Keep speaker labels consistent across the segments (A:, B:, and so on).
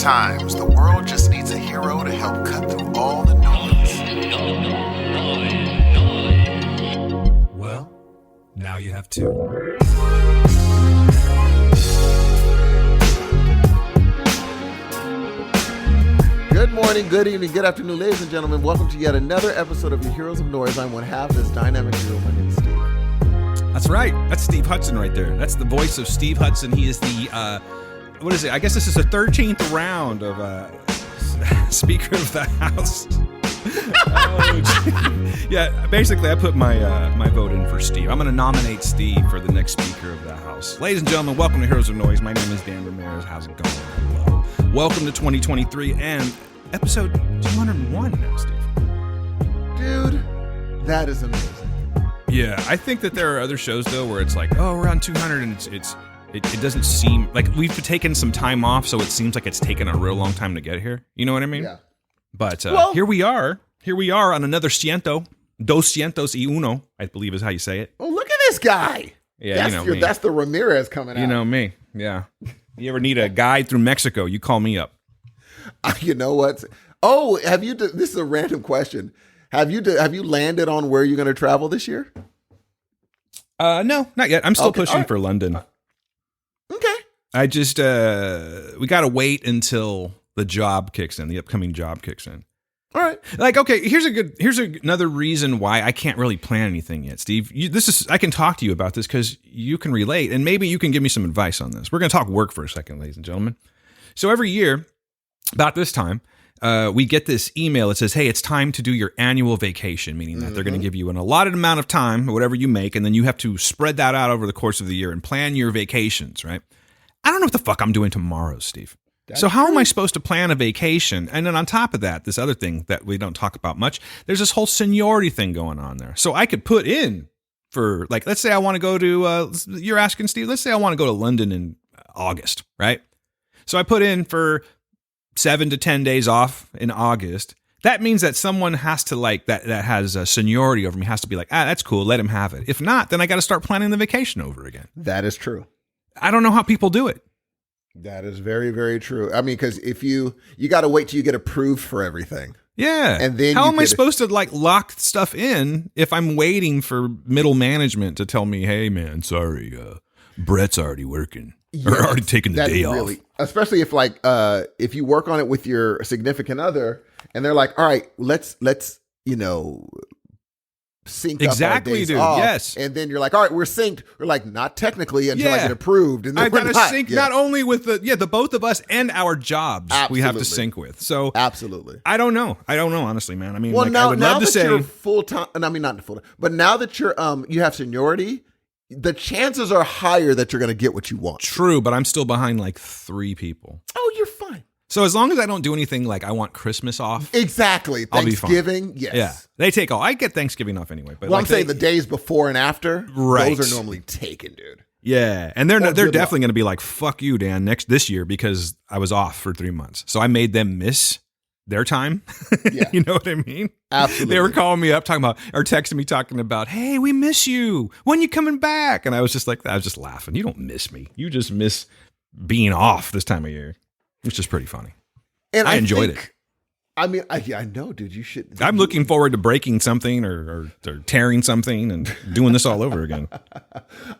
A: Sometimes the world just needs a hero to help cut through all the noise.
B: Well, now you have two.
C: Good morning, good evening, good afternoon, ladies and gentlemen. Welcome to yet another episode of your Heroes of Noise. I'm one half of this dynamic duo. My name is Steve.
B: That's right. That's Steve Hudson right there. That's the voice of Steve Hudson. He is the, what is it? I guess this is the 13th round of Speaker of the House. Yeah, basically I put my vote in for Steve. I'm going to nominate Steve for the next Speaker of the House. Ladies and gentlemen, welcome to Heroes of Noise. My name is Dan Ramirez. How's it going? Hello. Welcome to 2023 and episode 201 now, Steve.
C: Dude, that is amazing.
B: Yeah, I think that there are other shows though where it's like, oh, we're on 200 and it doesn't seem like we've taken some time off, so it seems like it's taken a real long time to get here. You know what I mean?
C: Yeah.
B: But here we are on another doscientos y uno, I believe is how you say it.
C: Oh, look at this guy.
B: Yeah,
C: that's the Ramirez coming out.
B: You know me. Yeah. You ever need a guide through Mexico? You call me up.
C: You know what? Oh, this is a random question. Have you landed on where you're going to travel this year?
B: No, not yet. I'm still pushing for London.
C: Okay.
B: I just we got to wait until the upcoming job kicks in.
C: All right.
B: Like, okay, here's another reason why I can't really plan anything yet, Steve. I can talk to you about this because you can relate, and maybe you can give me some advice on this. We're going to talk work for a second, ladies and gentlemen. So every year, about this time, we get this email that says, hey, it's time to do your annual vacation, meaning that they're going to give you an allotted amount of time, whatever you make, and then you have to spread that out over the course of the year and plan your vacations, right? I don't know what the fuck I'm doing tomorrow, Steve. So how am I supposed to plan a vacation? And then on top of that, this other thing that we don't talk about much, there's this whole seniority thing going on there. So I could put in for, like, let's say I want to go to, you're asking, Steve, let's say I want to go to London in August, right? So I put in for 7 to 10 days off in August. That means that someone has to, like, that has a seniority over me, has to be like, that's cool, let him have it. If not, then I got to start planning the vacation over again.
C: That is true.
B: I don't know how people do it.
C: That is very, very true. I mean, because if you got to wait till you get approved for everything.
B: Yeah.
C: And then
B: how am I supposed to, like, lock stuff in if I'm waiting for middle management to tell me, hey, man, sorry, Brett's already working or already taking the day off.
C: Especially if, like, if you work on it with your significant other and they're like, all right, let's sync
B: exactly,
C: up our days
B: dude.
C: off.
B: Yes.
C: And then you're like, all right, we're synced. We're like, not technically until I get approved. And then
B: I got to sync not only with the both of us and our jobs.
C: Absolutely.
B: We have to sync with. So
C: absolutely.
B: I don't know, honestly, man. I mean,
C: well,
B: like,
C: now,
B: I would love to say
C: you're full time. I mean, not full time, but now that you're you have seniority, the chances are higher that you're going to get what you want.
B: True, but I'm still behind like 3 people.
C: Oh, you're fine.
B: So as long as I don't do anything like I want Christmas off.
C: Exactly.
B: I'll
C: Thanksgiving,
B: be fine.
C: Yes.
B: Yeah. They take all. I get Thanksgiving off anyway. But
C: well, I'm saying the days before and after,
B: right.
C: Those are normally taken, dude.
B: Yeah. And they're definitely going to be like, fuck you, Dan, this year because I was off for 3 months. So I made them miss their time.
C: Yeah.
B: You know what I mean?
C: Absolutely.
B: They were calling me up texting me talking about, hey, we miss you. When you coming back? And I was just like, I was just laughing. You don't miss me. You just miss being off this time of year, which is pretty funny. And I enjoyed it.
C: I mean, I know, dude. You should.
B: I'm looking forward to breaking something or tearing something and doing this all over again.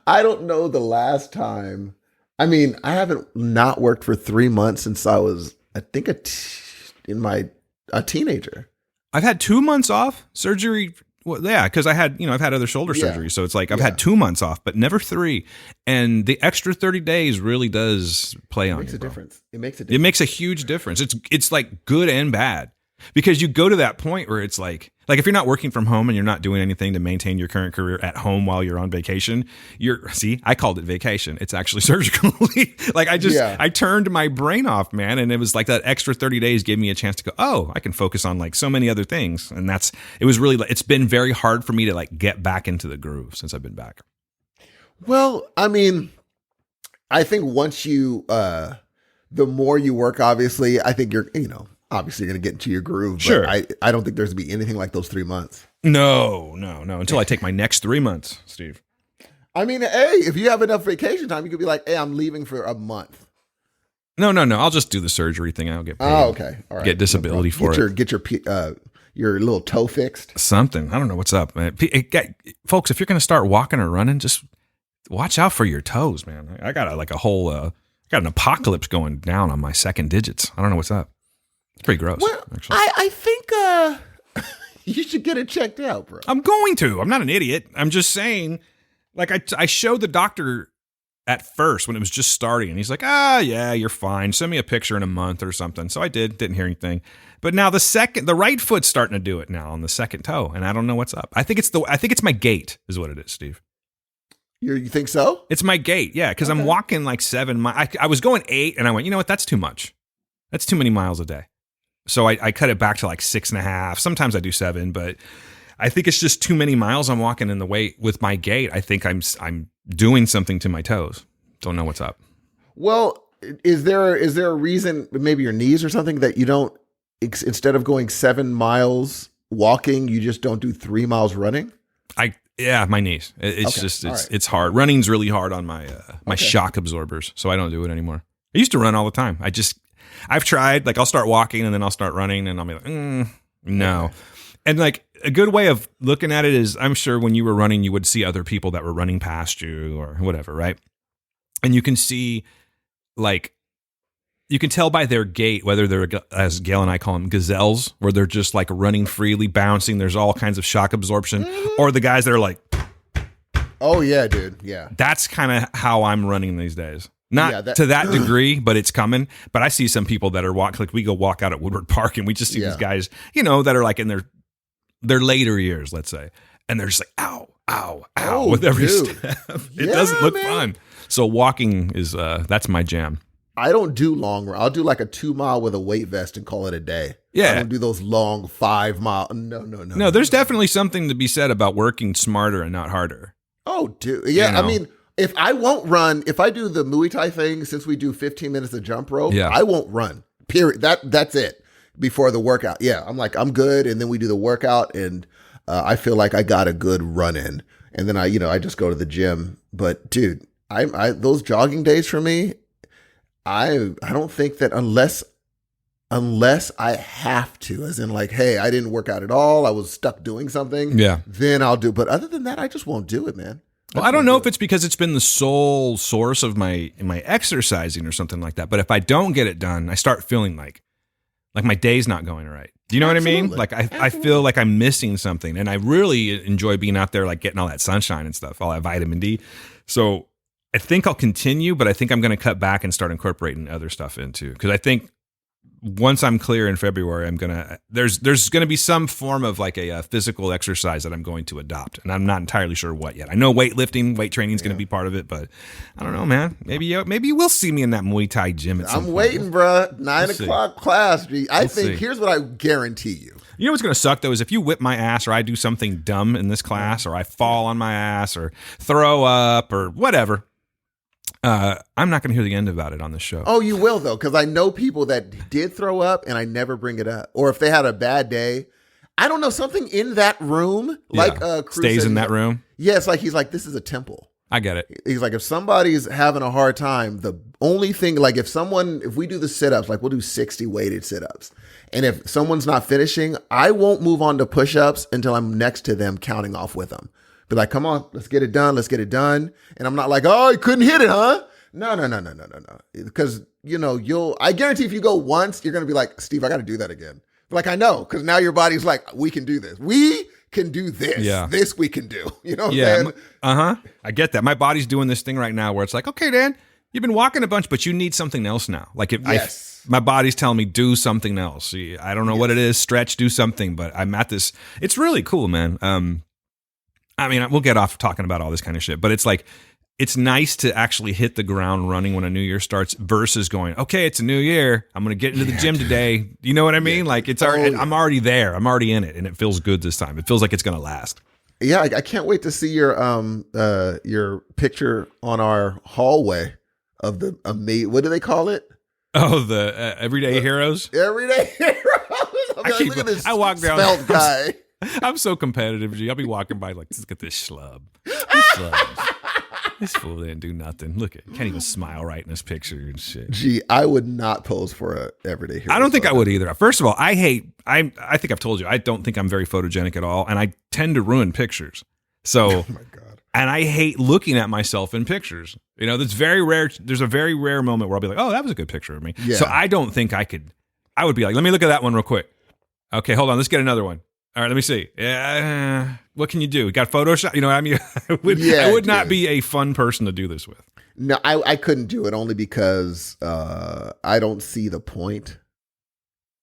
C: I don't know the last time. I mean, I haven't not worked for 3 months since I was, I think, a teenager.
B: I've had 2 months off surgery. Well, yeah, because I've had other shoulder surgery. So it's like I've had 2 months off, but never 3. And the extra 30 days really does play on you. It makes a difference. It makes a huge difference. It's like good and bad because you go to that point where it's like if you're not working from home and you're not doing anything to maintain your current career at home while you're on vacation, I called it vacation. It's actually surgical. Like I turned my brain off, man. And it was like that extra 30 days gave me a chance to go, oh, I can focus on like so many other things. And it's been very hard for me to like get back into the groove since I've been back.
C: Well, I mean, I think once you, the more you work, obviously, I think you're obviously going to get into your groove. But
B: sure.
C: I don't think there's going to be anything like those 3 months.
B: No. Until I take my next 3 months, Steve.
C: I mean, hey, if you have enough vacation time, you could be like, hey, I'm leaving for a month.
B: No. I'll just do the surgery thing. I'll get paid.
C: Oh, okay. All right.
B: Get disability for it.
C: Get your little toe fixed.
B: Something. I don't know what's up, man. Folks, if you're going to start walking or running, just watch out for your toes, man. I got got an apocalypse going down on my second digits. I don't know what's up. It's pretty gross.
C: Well,
B: actually.
C: I think you should get it checked out, bro.
B: I'm going to. I'm not an idiot. I'm just saying, like, I showed the doctor at first when it was just starting, and he's like, yeah, you're fine. Send me a picture in a month or something. So I didn't hear anything. But now the right foot's starting to do it now on the second toe, and I don't know what's up. I think it's my gait is what it is, Steve.
C: You think so?
B: It's my gait, yeah, because I'm walking like 7 miles. I was going 8, and I went, you know what? That's too much. That's too many miles a day. So I cut it back to like 6.5. Sometimes I do 7, but I think it's just too many miles I'm walking in the way with my gait. I think I'm doing something to my toes. Don't know what's up.
C: Well, is there a reason, maybe your knees or something, that you don't, instead of going 7 miles walking, you just don't do 3 miles running?
B: My knees. It's hard. Running's really hard on my shock absorbers, so I don't do it anymore. I used to run all the time. I've tried, like I'll start walking and then I'll start running and I'll be like, no. And like a good way of looking at it is, I'm sure when you were running, you would see other people that were running past you or whatever, right? And you can see, like, you can tell by their gait whether they're, as Gail and I call them, gazelles, where they're just like running freely, bouncing. There's all kinds of shock absorption, or the guys that are like,
C: oh yeah, dude, yeah.
B: That's kind of how I'm running these days. Not to that degree, but it's coming. But I see some people that are like we go walk out at Woodward Park and we just see these guys, that are like in their later years, let's say, and they're just like, ow, with every step. It doesn't look fun. So walking is that's my jam.
C: I don't do long run. I'll do like a 2 mile with a weight vest and call it a day.
B: Yeah.
C: I don't do those long 5 mile. No,
B: there's definitely something to be said about working smarter and not harder.
C: Oh, dude. Yeah. I mean, if I won't run, if I do the Muay Thai thing, since we do 15 minutes of jump rope, I won't run. Period. That's it before the workout. Yeah. I'm like, I'm good. And then we do the workout and I feel like I got a good run in. And then I just go to the gym. But dude, I those jogging days for me, I don't think that unless I have to, as in like, hey, I didn't work out at all, I was stuck doing something, then I'll do. But other than that, I just won't do it, man.
B: Well, I don't know if it's because it's been the sole source of my exercising or something like that. But if I don't get it done, I start feeling like my day's not going right. Do you know what I mean? Like I feel like I'm missing something, and I really enjoy being out there, like getting all that sunshine and stuff, all that vitamin D. So I think I'll continue, but I think I'm going to cut back and start incorporating other stuff into, because I think once I'm clear in February, there's going to be some form of like a physical exercise that I'm going to adopt, and I'm not entirely sure what yet. I know weight training is going to be part of it, but I don't know, man. Maybe you will see me in that Muay Thai gym at some point.
C: I'm waiting, bro. 9 o'clock class. Here's what I guarantee you.
B: You know what's going to suck, though, is if you whip my ass or I do something dumb in this class, or I fall on my ass or throw up or whatever, I'm not going to hear the end about it on this show.
C: Oh, you will, though, because I know people that did throw up and I never bring it up. Or if they had a bad day, I don't know, something in that room, like Cruz
B: stays in that room.
C: Yeah, it's like he's like, this is a temple.
B: I get it.
C: He's like, if somebody's having a hard time, the only thing, like if we do the sit-ups, like we'll do 60 weighted sit-ups. And if someone's not finishing, I won't move on to push-ups until I'm next to them counting off with them. Be like, come on, let's get it done. And I'm not like, oh, you couldn't hit it, huh? No. Because, I guarantee if you go once, you're going to be like, Steve, I got to do that again. Like, I know, because now your body's like, we can do this. We can do this. Yeah. This we can do. You know what I'm saying?
B: I get that. My body's doing this thing right now where it's like, okay, Dan, you've been walking a bunch, but you need something else now. Like my body's telling me do something else. I don't know what it is. Stretch, do something. But I'm at this. It's really cool, man. I mean, we'll get off talking about all this kind of shit, but it's like, it's nice to actually hit the ground running when a new year starts versus going, okay, it's a new year. I'm going to get into the gym today. You know what I mean? Like I'm already there. I'm already in it, and it feels good this time. It feels like it's going to last.
C: Yeah. I can't wait to see your picture on our hallway of the what do they call it?
B: Oh, the Everyday Heroes.
C: Everyday Heroes. Look at this
B: walk down
C: svelte guy.
B: I'm so competitive, G. I'll be walking by like, look at this schlub. This fool didn't do nothing. Look, can't even smile right in this picture and shit.
C: Gee, I would not pose for a everyday hero.
B: I don't think I would either. First of all, I think I've told you, I don't think I'm very photogenic at all, and I tend to ruin pictures. So,
C: oh my God.
B: And I hate looking at myself in pictures. You know, there's a very rare moment where I'll be like, oh, that was a good picture of me. Yeah. So I don't think I would be like, let me look at that one real quick. Okay, hold on, let's get another one. All right, let me see. Yeah, what can you do? Got Photoshop? You know what I mean? I would not be a fun person to do this with.
C: No, I couldn't do it only because I don't see the point.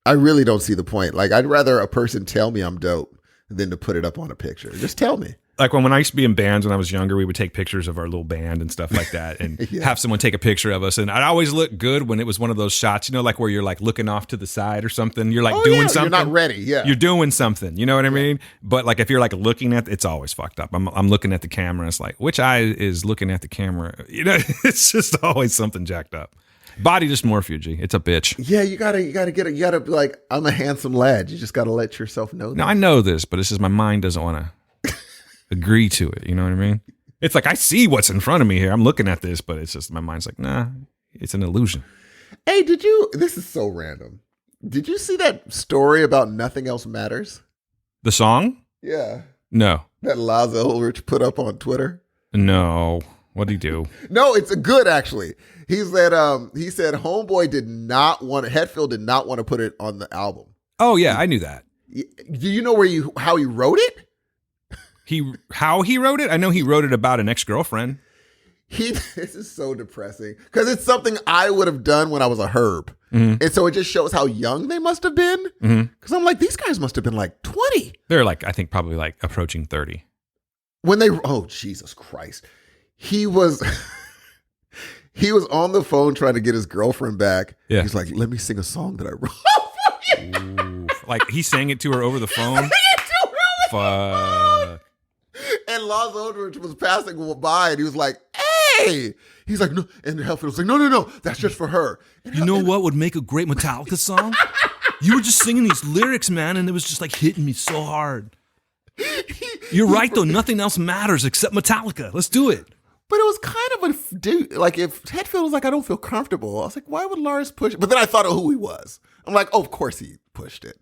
C: I really don't see the point. Like, I'd rather a person tell me I'm dope than to put it up on a picture. Just tell me.
B: Like when I used to be in bands when I was younger, we would take pictures of our little band and stuff like that and have someone take a picture of us. And I'd always look good when it was one of those shots, you know, like where you're like looking off to the side or something. You're like doing something.
C: You're not ready. Yeah.
B: You're doing something. You know what I mean? But like if you're like looking at, it's always fucked up. I'm looking at the camera. It's like, which eye is looking at the camera? You know, it's just always something jacked up. Body dysmorphia, G. It's a bitch.
C: Yeah, you gotta get it. You gotta be like, I'm a handsome lad. You just gotta let yourself know that.
B: No, I know this, but it's just my mind doesn't want to agree to it. You know what I mean? It's like I see what's in front of me here. I'm looking at this, but it's just my mind's like, nah, it's an illusion.
C: Hey, this is so random. Did you see that story about Nothing Else Matters?
B: The song?
C: Yeah.
B: No.
C: That Laz Ulrich put up on Twitter?
B: No. What'd he do?
C: No, it's good actually. He said Homeboy Hetfield did not want to put it on the album. Oh yeah,
B: I knew that.
C: Do you know how he wrote it?
B: How he wrote it? I know he wrote it about an ex-girlfriend.
C: This is so depressing because it's something I would have done when I was a herb. Mm-hmm. And so it just shows how young they must have been. Because I'm like, these guys must have been like 20.
B: They're like, I think probably like approaching 30.
C: Oh, Jesus Christ. He was on the phone trying to get his girlfriend back. Yeah. He's like, let me sing a song that I wrote.
B: Ooh, like he sang it to her over the phone? Fuck.
C: And Laz Ulrich was passing by and he was like, hey. He's like, no. And Hetfield was like, no, that's just for her. And
B: you know what would make a great Metallica song? You were just singing these lyrics, man, and it was just like hitting me so hard. You're right, though. Nothing else matters except Metallica. Let's do it.
C: But it was kind of a dude. Like if Hetfield was like, I don't feel comfortable. I was like, why would Lars push it? But then I thought of who he was. I'm like, oh, of course he pushed it.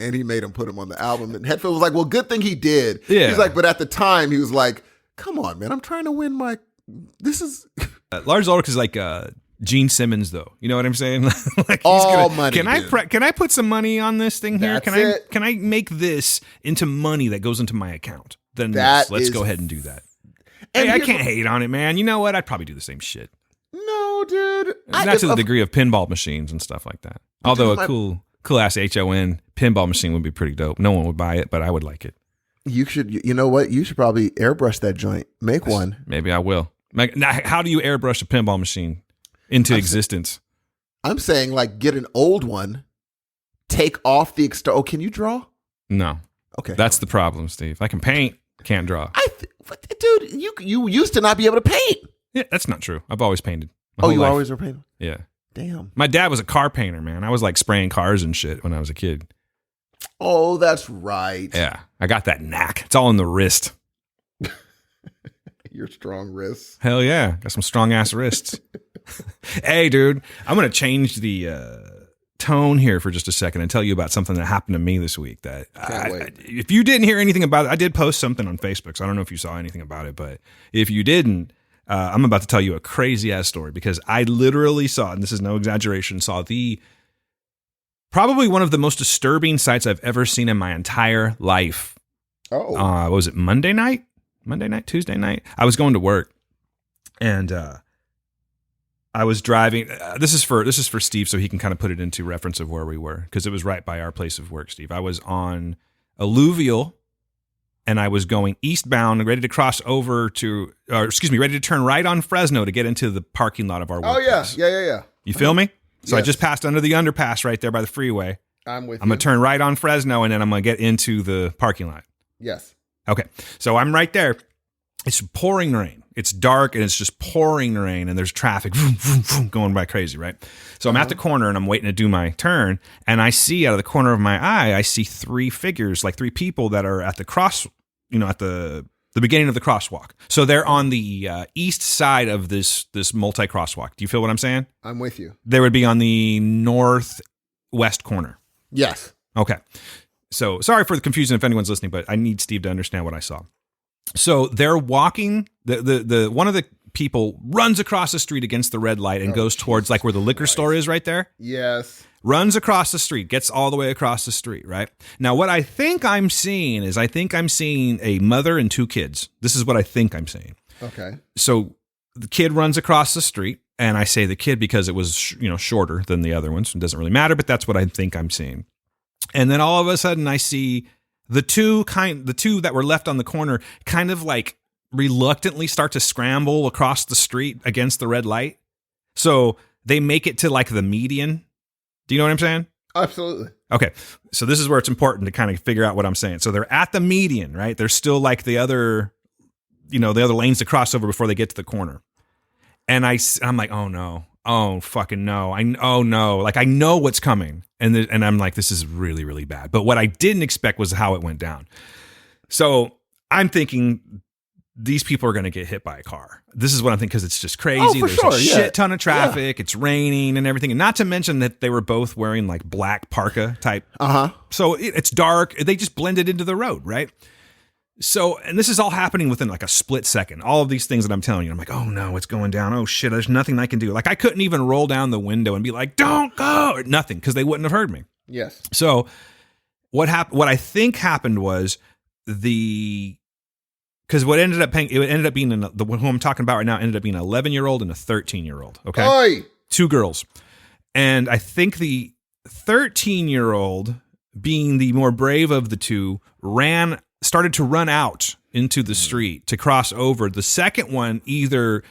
C: And he made him put him on the album. And Hetfield was like, well, good thing he did. Yeah. He's like, but at the time, he was like, come on, man. I'm trying to win this is...
B: Lars Ulrich is like Gene Simmons, though. You know what I'm saying? Like
C: all money.
B: Can I put some money on this thing here? Can I make this into money that goes into my account? Then let's go ahead and do that. Hey, I can't hate on it, man. You know what? I'd probably do the same shit.
C: No, dude.
B: Not to the degree of pinball machines and stuff like that. Although a cool ass HON pinball machine would be pretty dope. No one would buy it, but I would like it.
C: You know what? You should probably airbrush that joint. Make one.
B: Maybe I will. Now, how do you airbrush a pinball machine into existence?
C: I'm saying like get an old one, take off the external. Oh, can you draw?
B: No.
C: Okay.
B: That's the problem, Steve. I can paint, can't draw.
C: Dude, you used to not be able to paint.
B: Yeah, that's not true. I've always painted.
C: You always were painting?
B: Yeah.
C: Damn.
B: My dad was a car painter, man. I was like spraying cars and shit when I was a kid.
C: Oh, that's right.
B: Yeah. I got that knack. It's all in the wrist.
C: Your strong wrists.
B: Hell yeah. Got some strong ass wrists. Hey, dude, I'm going to change the tone here for just a second and tell you about something that happened to me this week. That if you didn't hear anything about it, I did post something on Facebook, so I don't know if you saw anything about it, but if you didn't, I'm about to tell you a crazy ass story because I literally saw, and this is no exaggeration, probably one of the most disturbing sights I've ever seen in my entire life.
C: Oh.
B: Was it Monday night, Tuesday night? I was going to work and I was driving. This is for Steve, so he can kind of put it into reference of where we were because it was right by our place of work, Steve. I was on Alluvial and I was going eastbound, ready to cross over ready to turn right on Fresno to get into the parking lot of our work.
C: Oh, yeah.
B: You feel me? So yes. I just passed under the underpass right there by the freeway.
C: I'm going
B: to turn right on Fresno, and then I'm going to get into the parking lot.
C: Yes.
B: Okay. So I'm right there. It's pouring rain. It's dark, and it's just pouring rain, and there's traffic going by crazy, right? So I'm at the corner, and I'm waiting to do my turn, and I see out of the corner of my eye, I see three figures, like three people that are at the cross, at the The beginning of the crosswalk. So they're on the east side of this multi-crosswalk. Do you feel what I'm saying?
C: I'm with you.
B: They would be on the northwest corner.
C: Yes.
B: Okay. So sorry for the confusion if anyone's listening, but I need Steve to understand what I saw. So they're walking. The one of the people runs across the street against the red light and goes towards like where the liquor store is right there.
C: Yes.
B: Runs across the street, gets all the way across the street, right? Now, what I think I'm seeing is a mother and 2 kids. This is what I think I'm seeing.
C: Okay.
B: So the kid runs across the street, and I say the kid because it was, shorter than the other ones. It doesn't really matter, but that's what I think I'm seeing. And then all of a sudden I see the two that were left on the corner kind of like reluctantly start to scramble across the street against the red light. So they make it to like the median. Do you know what I'm saying?
C: Absolutely.
B: Okay. So this is where it's important to kind of figure out what I'm saying. So they're at the median, right? There's still like the other lanes to cross over before they get to the corner. And I'm like, oh no. Oh, fucking no. Oh no. Like I know what's coming. And I'm like, this is really, really bad. But what I didn't expect was how it went down. So I'm thinking these people are going to get hit by a car. This is what I'm thinking because it's just crazy.
C: Oh, for
B: There's
C: sure,
B: a shit ton of traffic. Yeah. It's raining and everything. And not to mention that they were both wearing like black parka type. Uh-huh. So it's dark. They just blended into the road, right? So, and this is all happening within like a split second. All of these things that I'm telling you, I'm like, oh no, it's going down. Oh shit, there's nothing I can do. Like I couldn't even roll down the window and be like, don't go, or nothing, because they wouldn't have heard me.
C: Yes.
B: So what I think happened was because what ended up being the one who I'm talking about right now ended up being an 11-year-old and a 13-year-old. Okay.
C: Oy!
B: 2 girls. And I think the 13-year-old, being the more brave of the two, started to run out into the street to cross over. The second one either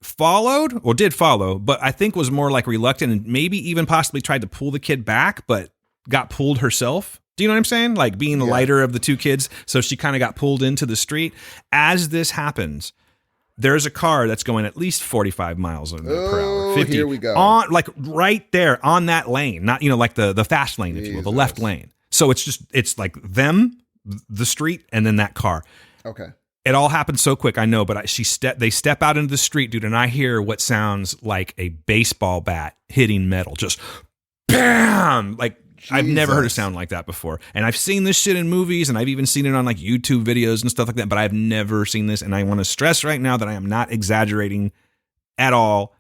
B: did follow, but I think was more like reluctant and maybe even possibly tried to pull the kid back, but got pulled herself. Do you know what I'm saying? Like being the lighter of the 2 kids. So she kind of got pulled into the street. As this happens, there's a car that's going at least 45 miles per hour. 50.
C: Here we go.
B: On, like right there on that lane, not, like the fast lane, if you will, the left lane. So it's like them, the street, and then that car.
C: Okay.
B: It all happened so quick, I know, but they step out into the street, dude, and I hear what sounds like a baseball bat hitting metal. Just bam! Like, Jesus. I've never heard a sound like that before. And I've seen this shit in movies, and I've even seen it on like YouTube videos and stuff like that, but I've never seen this. And I want to stress right now that I am not exaggerating at all.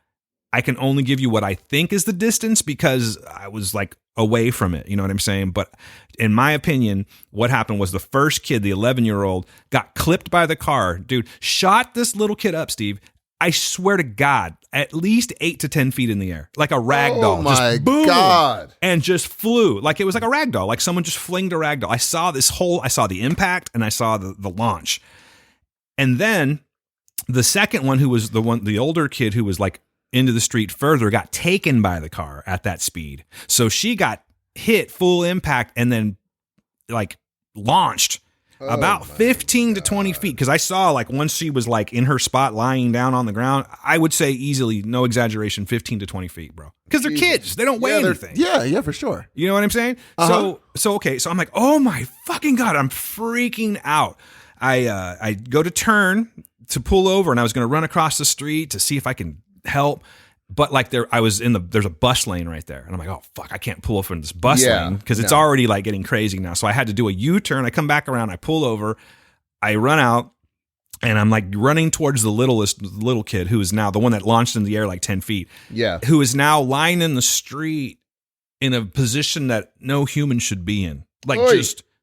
B: I can only give you what I think is the distance because I was like away from it. You know what I'm saying? But in my opinion, what happened was the first kid, the 11-year-old, got clipped by the car. Dude, shot this little kid up, Steve. I swear to God, at least 8 to 10 feet in the air, like a rag doll.
C: Oh my
B: just boom,
C: God.
B: and just flew. Like it was like a rag doll, like someone just flinged a rag doll. I saw the impact and I saw the launch. And then the second one, who was the older kid who was like into the street further, got taken by the car at that speed. So she got hit full impact and then like launched about 15 to 20 feet. Because I saw like once she was like in her spot lying down on the ground, I would say easily, no exaggeration, 15 to 20 feet, bro. Because they're kids. They don't weigh anything.
C: Yeah, for sure.
B: You know what I'm saying? Uh-huh. So okay. So I'm like, oh my fucking God, I'm freaking out. I go to turn to pull over and I was going to run across the street to see if I can help. But like there's a bus lane right there. And I'm like, oh fuck, I can't pull over in this bus lane because it's already like getting crazy now. So I had to do a U-turn. I come back around, I pull over, I run out, and I'm like running towards the little kid who is now the one that launched in the air like 10 feet.
C: Yeah.
B: Who is now lying in the street in a position that no human should be in. Like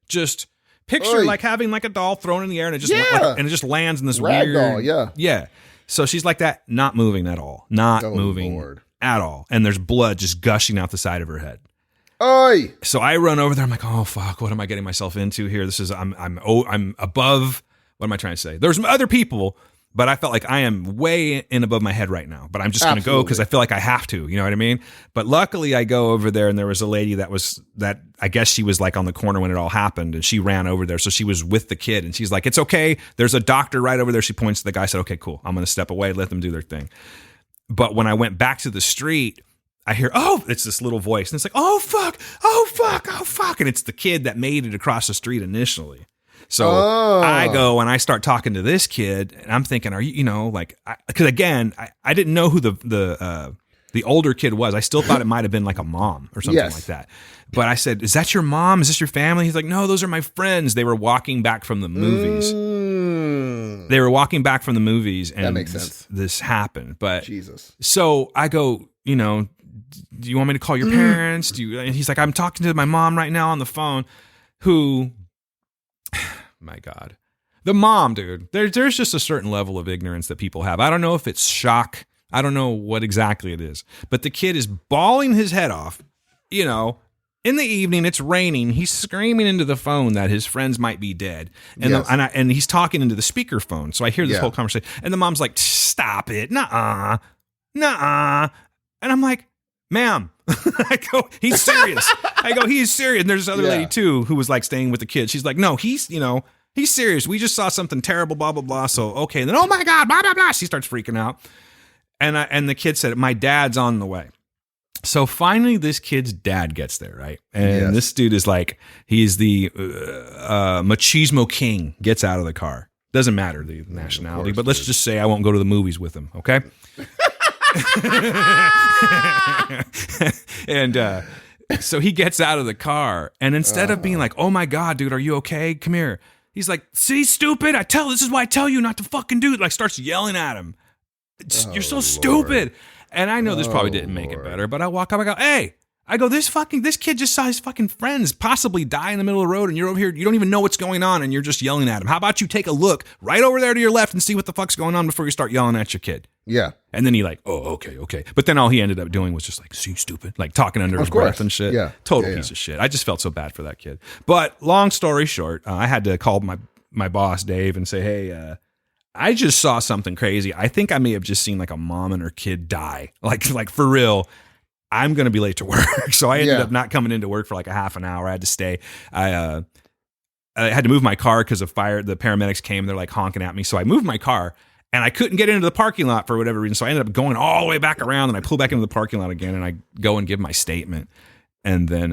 B: just picture like having like a doll thrown in the air and it just lands in this
C: rag
B: weird
C: doll,
B: yeah. So she's like that, not moving at all. Not moving at all. And there's blood just gushing out the side of her head.
C: Oi!
B: So I run over there. I'm like, oh fuck, what am I getting myself into here? This is I'm above. What am I trying to say? There's other people, but I felt like I am way in above my head right now. But I'm just gonna go because I feel like I have to. You know what I mean? But luckily, I go over there, and there was a lady that I guess she was like on the corner when it all happened, and she ran over there. So she was with the kid, and she's like, "It's okay. There's a doctor right over there." She points to the guy. Said, "Okay, cool. I'm gonna step away, let them do their thing." But when I went back to the street, I hear, oh, it's this little voice, and it's like, oh fuck, and it's the kid that made it across the street initially. So I go and I start talking to this kid, and I'm thinking, are you, because again, I didn't know who the older kid was. I still thought it might have been like a mom or something like that. But I said, is that your mom? Is this your family? He's like, no, those are my friends. They were walking back from the movies. They were walking back from the movies, and
C: that makes sense.
B: This happened. But
C: Jesus.
B: So I go, do you want me to call your parents? And he's like, I'm talking to my mom right now on the phone, who, my God, the mom, dude, there's just a certain level of ignorance that people have. I don't know if it's shock. I don't know what exactly it is, but the kid is bawling his head off, in the evening, it's raining. He's screaming into the phone that his friends might be dead. And and he's talking into the speakerphone. So I hear this whole conversation. And the mom's like, stop it. Nuh-uh. Nuh-uh. And I'm like, ma'am. I go, he's serious. He's serious. And there's this other lady too who was like staying with the kid. She's like, no, he's serious. We just saw something terrible, blah, blah, blah. So, okay. And then, oh my God, blah, blah, blah. She starts freaking out. And the kid said, my dad's on the way. So finally, this kid's dad gets there, right? And this dude is like, he's the machismo king, gets out of the car. Doesn't matter the nationality, but let's just say I won't go to the movies with him, okay? And so he gets out of the car, and instead of being like, oh my God, dude, are you okay? Come here. He's like, see, stupid, this is why I tell you not to fucking do it. Like, starts yelling at him. You're so stupid. And I know this probably didn't make it better, but I walk up, I go, hey, this kid just saw his fucking friends possibly die in the middle of the road, and you're over here, you don't even know what's going on, and you're just yelling at him. How about you take a look right over there to your left and see what the fuck's going on before you start yelling at your kid? Yeah. And then he like, oh, okay. But then all he ended up doing was just like, see, stupid, like talking under his breath and shit. Yeah. Total piece of shit. I just felt so bad for that kid. But long story short, I had to call my boss, Dave, and say, hey, I just saw something crazy. I think I may have just seen like a mom and her kid die. Like for real. I'm going to be late to work. So I ended up not coming into work for like a half an hour. I had to stay. I had to move my car because of fire. The paramedics came. They're like honking at me. So I moved my car and I couldn't get into the parking lot for whatever reason. So I ended up going all the way back around, and I pull back into the parking lot again, and I go and give my statement. And then,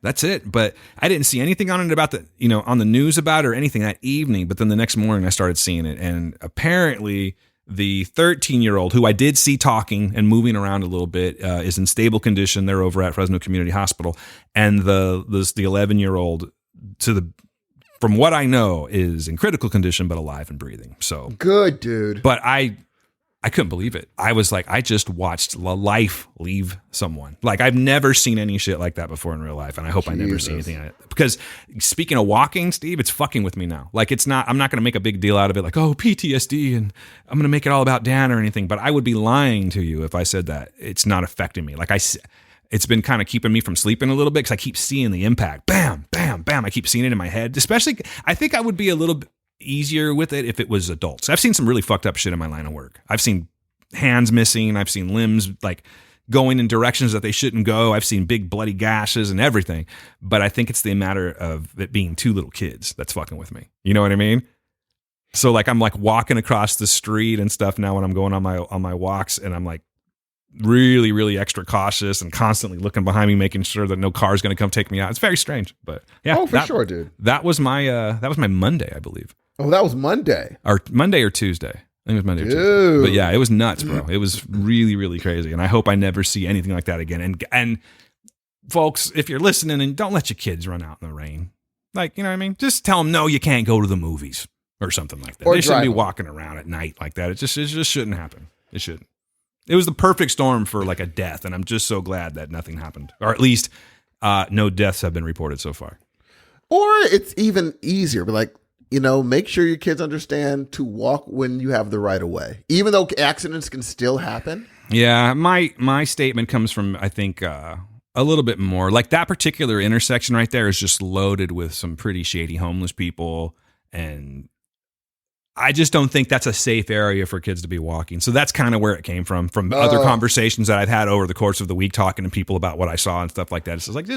B: that's it. But I didn't see anything on it about on the news about it or anything that evening. But then the next morning I started seeing it. And apparently the 13-year-old, who I did see talking and moving around a little bit, is in stable condition. They're over at Fresno Community Hospital. And the 11-year-old, from what I know, is in critical condition but alive and breathing. So
C: good, dude.
B: But I couldn't believe it. I was like, I just watched life leave someone. Like, I've never seen any shit like that before in real life, and I hope I never see anything like it. Because speaking of walking, Steve, it's fucking with me now. Like, I'm not going to make a big deal out of it, like, oh, PTSD, and I'm going to make it all about Dan or anything, but I would be lying to you if I said that it's not affecting me. Like, it's been kind of keeping me from sleeping a little bit because I keep seeing the impact. Bam, bam, bam. I keep seeing it in my head. Especially, I think I would be a little bit easier with it if it was adults. I've seen some really fucked up shit in my line of work. I've seen hands missing. I've seen limbs like going in directions that they shouldn't go. I've seen big bloody gashes and everything. But I think it's the matter of it being two little kids that's fucking with me. You know what I mean? So like I'm like walking across the street and stuff now when I'm going on my walks, and I'm like really, really extra cautious and constantly looking behind me, making sure that no car is going to come take me out. It's very strange, but yeah.
C: Oh, for sure, dude.
B: That was my Monday, I believe.
C: Oh, that was Monday.
B: Or Monday or Tuesday. I think it was Monday or Tuesday. But yeah, it was nuts, bro. It was really, really crazy. And I hope I never see anything like that again. And folks, if you're listening, and don't let your kids run out in the rain. Like, you know what I mean? Just tell them, no, you can't go to the movies or something like that. They shouldn't be walking around at night like that. It just shouldn't happen. It shouldn't. It was the perfect storm for like a death. And I'm just so glad that nothing happened. Or at least no deaths have been reported so far.
C: Or it's even easier, but like, make sure your kids understand to walk when you have the right of way, even though accidents can still happen.
B: Yeah, my statement comes from, I think, a little bit more. Like that particular intersection right there is just loaded with some pretty shady homeless people, and I just don't think that's a safe area for kids to be walking. So that's kind of where it came from other conversations that I've had over the course of the week talking to people about what I saw and stuff like that. It's just like,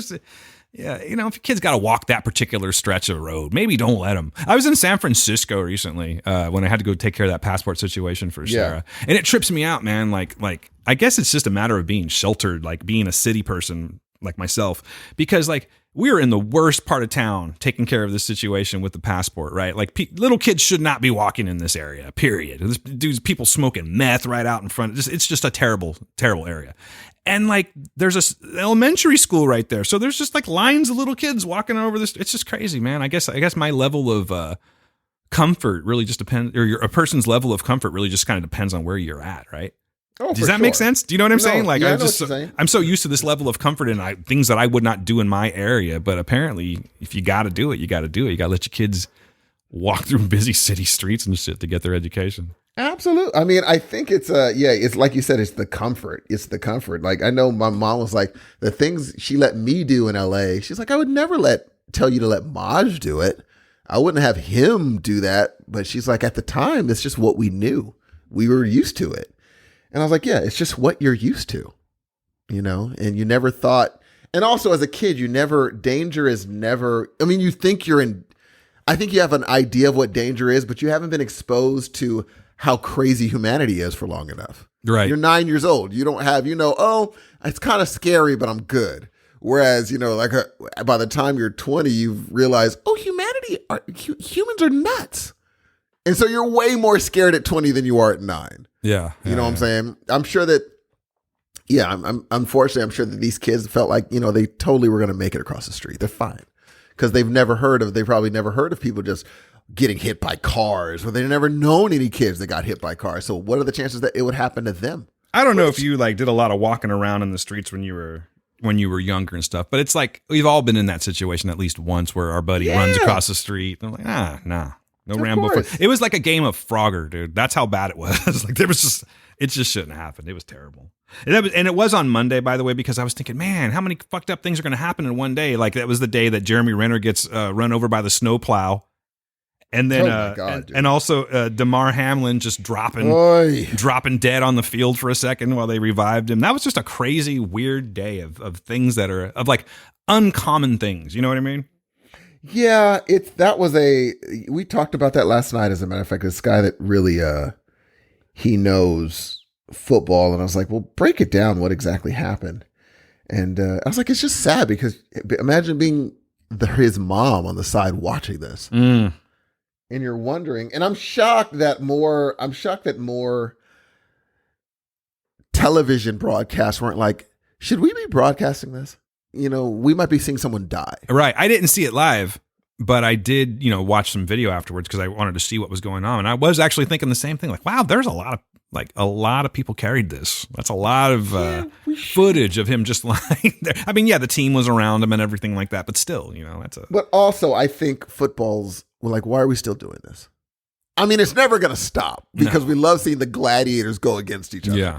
B: yeah, if your kid's got to walk that particular stretch of road, maybe don't let them. I was in San Francisco recently when I had to go take care of that passport situation for Sarah. And it trips me out, man. Like I guess it's just a matter of being sheltered, like being a city person like myself, because like we were in the worst part of town taking care of this situation with the passport, right? Like little kids should not be walking in this area, period. This dude's people smoking meth right out in front. It's just a terrible, terrible area. And like there's a elementary school right there. So there's just like lines of little kids walking over this. It's just crazy, man. I guess my level of comfort really just depends, or a person's level of comfort really just kind of depends on where you're at, right?
C: Oh,
B: does that make sense? Do you know what I'm saying? Like,
C: yeah,
B: I'm so used to this level of comfort in things that I would not do in my area. But apparently, if you got to do it, you got to do it. You got to let your kids walk through busy city streets and shit to get their education.
C: Absolutely. I mean, I think it's it's like you said, it's the comfort. It's the comfort. Like, I know my mom was like, the things she let me do in LA, she's like, I would never tell you to let Maj do it. I wouldn't have him do that. But she's like, at the time, it's just what we knew. We were used to it. And I was like, yeah, it's just what you're used to, you know, and you never thought. And also as a kid, danger is never, I mean, you think I think you have an idea of what danger is, but you haven't been exposed to how crazy humanity is for long enough.
B: Right.
C: You're 9 years old. You don't have, oh, it's kind of scary, but I'm good. Whereas, like by the time you're 20, you've realized, oh, humans are nuts. And so you're way more scared at 20 than you are at 9.
B: Yeah.
C: You know what I'm saying? I'm sure that, unfortunately, I'm sure that these kids felt like, they totally were going to make it across the street. They're fine. Because they probably never heard of people just getting hit by cars, or they've never known any kids that got hit by cars. So what are the chances that it would happen to them?
B: I don't know if you like did a lot of walking around in the streets when you were younger and stuff, but it's like we've all been in that situation at least once where our buddy runs across the street. And I'm like, nah. No Rambo. It was like a game of Frogger, dude. That's how bad it was. Like it just shouldn't have happened. It was terrible. And it was on Monday, by the way, because I was thinking, man, how many fucked up things are going to happen in one day? Like that was the day that Jeremy Renner gets run over by the snowplow. And then, and also Damar Hamlin just dropping dead on the field for a second while they revived him. That was just a crazy, weird day of things that are of like uncommon things. You know what I mean?
C: Yeah, we talked about that last night, as a matter of fact. This guy that really, he knows football. And I was like, well, break it down. What exactly happened? And I was like, it's just sad because imagine being his mom on the side watching this. And you're wondering, and I'm shocked that more television broadcasts weren't like, should we be broadcasting this? We might be seeing someone die.
B: Right. I didn't see it live, but I did, watch some video afterwards because I wanted to see what was going on. And I was actually thinking the same thing. Like, wow, there's a lot of people carried this. That's a lot of footage of him just lying there. I mean, yeah, the team was around him and everything like that, but still,
C: But also, I think football's, like, why are we still doing this? I mean, it's never going to stop because we love seeing the gladiators go against each other.
B: Yeah.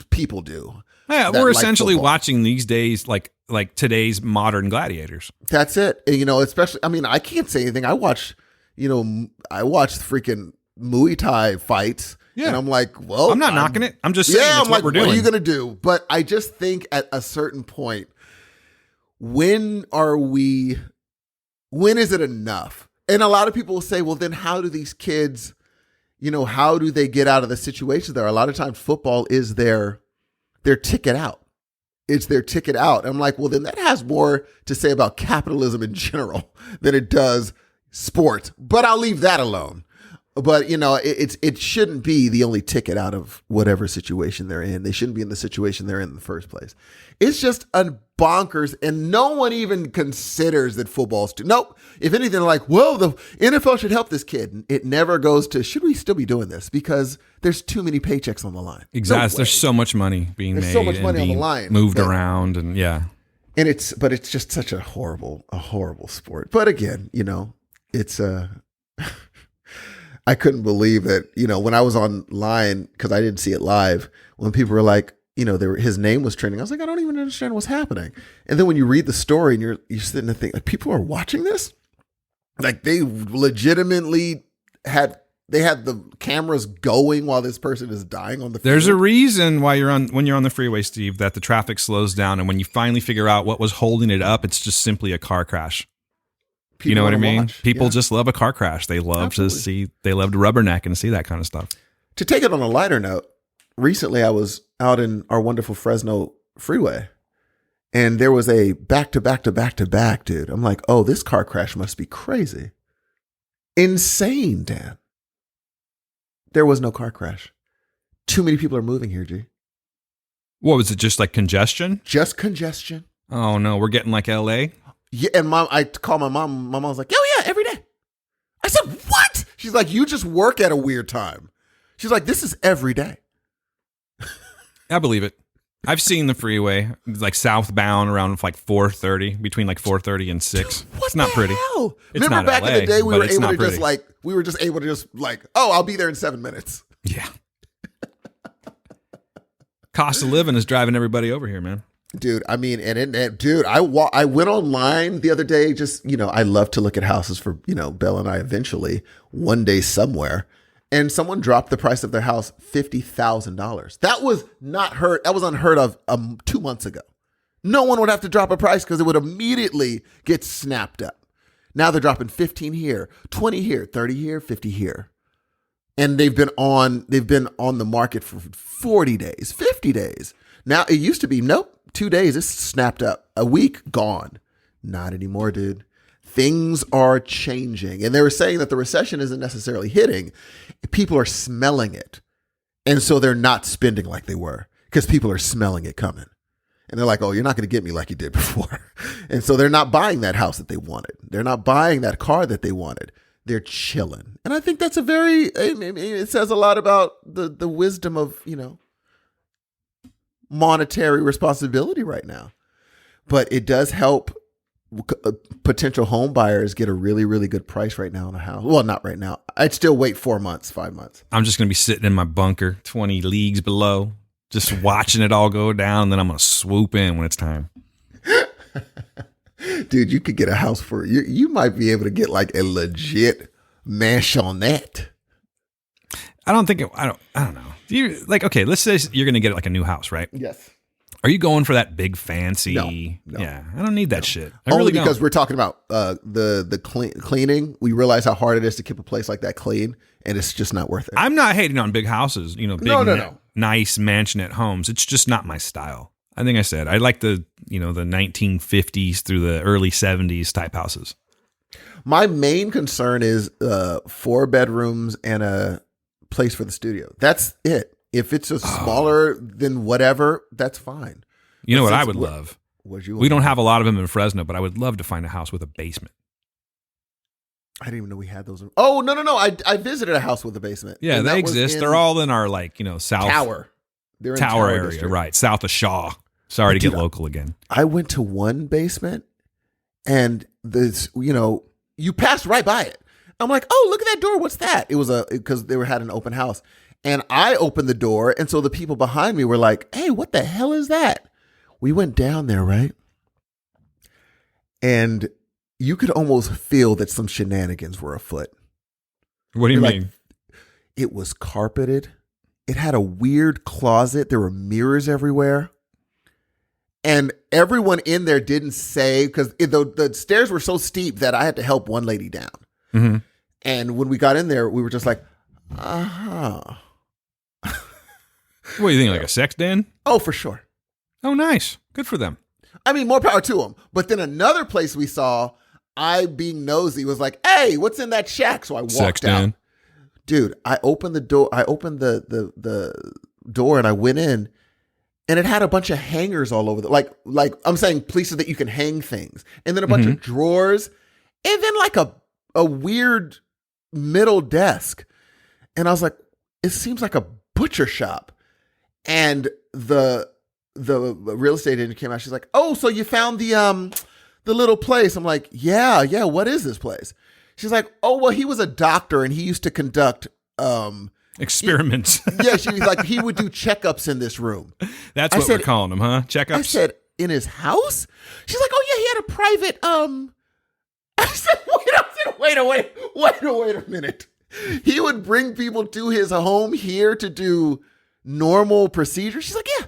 C: People do.
B: Yeah, we're essentially watching these days like today's modern gladiators.
C: That's it. And, especially, I mean, I can't say anything. I watch freaking Muay Thai fights. Yeah. And I'm like, well,
B: I'm not knocking it. I'm just saying
C: I'm like,
B: we're doing.
C: What are you going to do? But I just think at a certain point, when is it enough? And a lot of people will say, well, then how do these kids, how do they get out of the situation there? A lot of times football is their ticket out. It's their ticket out. I'm like, well, then that has more to say about capitalism in general than it does sports. But I'll leave that alone. But, it shouldn't be the only ticket out of whatever situation they're in. They shouldn't be in the situation they're in the first place. It's just a bonkers, and no one even considers that football's nope. If anything, they're like, well, the NFL should help this kid. It never goes to, should we still be doing this? Because there's too many paychecks on the line.
B: Exactly. No, there's so much money being made.
C: There's so much money on the line.
B: Moved around, and yeah.
C: And it's just such a horrible sport. But again, it's I couldn't believe that, when I was online, because I didn't see it live, when people were like, his name was trending, I was like, I don't even understand what's happening. And then when you read the story and you're sitting there thinking, like, people are watching this? Like, they legitimately had the cameras going while this person is dying on the field.
B: There's a reason why when you're on the freeway, Steve, that the traffic slows down. And when you finally figure out what was holding it up, it's just simply a car crash. You know what I mean? People just love a car crash. They love to rubberneck and see that kind of stuff.
C: To take it on a lighter note, recently I was out in our wonderful Fresno freeway, And there was a back to back, dude. I'm like, oh, this car crash must be crazy. Insane, Dan. There was no car crash. Too many people are moving here, G.
B: What was it? Just like congestion?
C: Just congestion.
B: Oh no, we're getting like LA.
C: Yeah, and mom, I called my mom. My mom was like, "Oh yeah, every day." I said, "What?" She's like, "You just work at a weird time." She's like, "This is every day."
B: I believe it. I've seen the freeway like southbound around like 4:30, between like 4:30 and 6.
C: Dude, what
B: it's not
C: the
B: pretty.
C: hell?
B: It's
C: Remember
B: not
C: back
B: LA,
C: in the day, we were
B: able
C: to just oh, I'll be there in 7 minutes.
B: Yeah. Cost of living is driving everybody over here, man.
C: Dude, I mean, dude, I went online the other day. Just, I love to look at houses for, Belle and I eventually one day somewhere. And someone dropped the price of their house $50,000. That was unheard of 2 months ago. No one would have to drop a price because it would immediately get snapped up. Now they're dropping 15 here, 20 here, 30 here, 50 here. And they've been on the market for 40 days, 50 days. Now it used to be, nope, 2 days, it's snapped up. A week, gone. Not anymore, dude. Things are changing. And they were saying that the recession isn't necessarily hitting. People are smelling it. And so they're not spending like they were because people are smelling it coming. And they're like, oh, you're not going to get me like you did before. And so they're not buying that house that they wanted. They're not buying that car that they wanted. They're chilling. And I think that's it says a lot about the wisdom of, monetary responsibility right now. But it does help potential home buyers get a really, really good price right now on a house. Well, not right now. I'd still wait 4 months, 5 months.
B: I'm just going to be sitting in my bunker 20 leagues below, just watching it all go down. Then I'm going to swoop in when it's time.
C: Dude, you could get a house for you might be able to get like a legit mansionette.
B: I don't know. Okay, let's say you're going to get like a new house, right?
C: Yes.
B: Are you going for that big fancy?
C: No.
B: Yeah, I don't need that shit.
C: Only because we're talking about the cleaning. We realize how hard it is to keep a place like that clean, and it's just not worth it.
B: I'm not hating on big houses, big,
C: no.
B: nice mansionette homes. It's just not my style. I think I said I like the 1950s through the early 70s type houses.
C: My main concern is 4 bedrooms and a place for the studio. That's it. If it's smaller than whatever, that's fine.
B: You know what I would love? We don't have a lot of them in Fresno, but I would love to find a house with a basement.
C: I didn't even know we had those. Oh, no. I visited a house with a basement.
B: Yeah, they exist. They're all in our south
C: Tower. They're in
B: Tower area,
C: district.
B: right? South of Shaw. Sorry to get local again.
C: I went to one basement and this, you passed right by it. I'm like, oh, look at that door. What's that? It was because they had an open house. And I opened the door. And so the people behind me were like, hey, what the hell is that? We went down there, right? And you could almost feel that some shenanigans were afoot.
B: What do you mean?
C: It was carpeted. It had a weird closet. There were mirrors everywhere. And everyone in there didn't say, because the stairs were so steep that I had to help one lady down.
B: Mm-hmm.
C: And when we got in there, we were just like, uh-huh.
B: What do you think, like a sex den?
C: Oh, for sure.
B: Oh, nice. Good for them.
C: I mean, more power to them. But then another place we saw, I being nosy, was like, hey, what's in that shack? So I walked
B: sex
C: out.
B: Den.
C: Dude, I opened the door. I opened the door and I went in. And it had a bunch of hangers all over like I'm saying places that you can hang things. And then a bunch of drawers. And then like a weird middle desk. And I was like, it seems like a butcher shop. And the real estate agent came out. She's like, oh, so you found the little place. I'm like, yeah. What is this place? She's like, oh, well, he was a doctor and he used to conduct
B: experiments.
C: Yeah, she's like, he would do checkups in this room.
B: That's what we're calling them, huh? Checkups?
C: I said, in his house? She's like, oh yeah, he had a private I said, wait a minute. He would bring people to his home here to do normal procedures? She's like, yeah.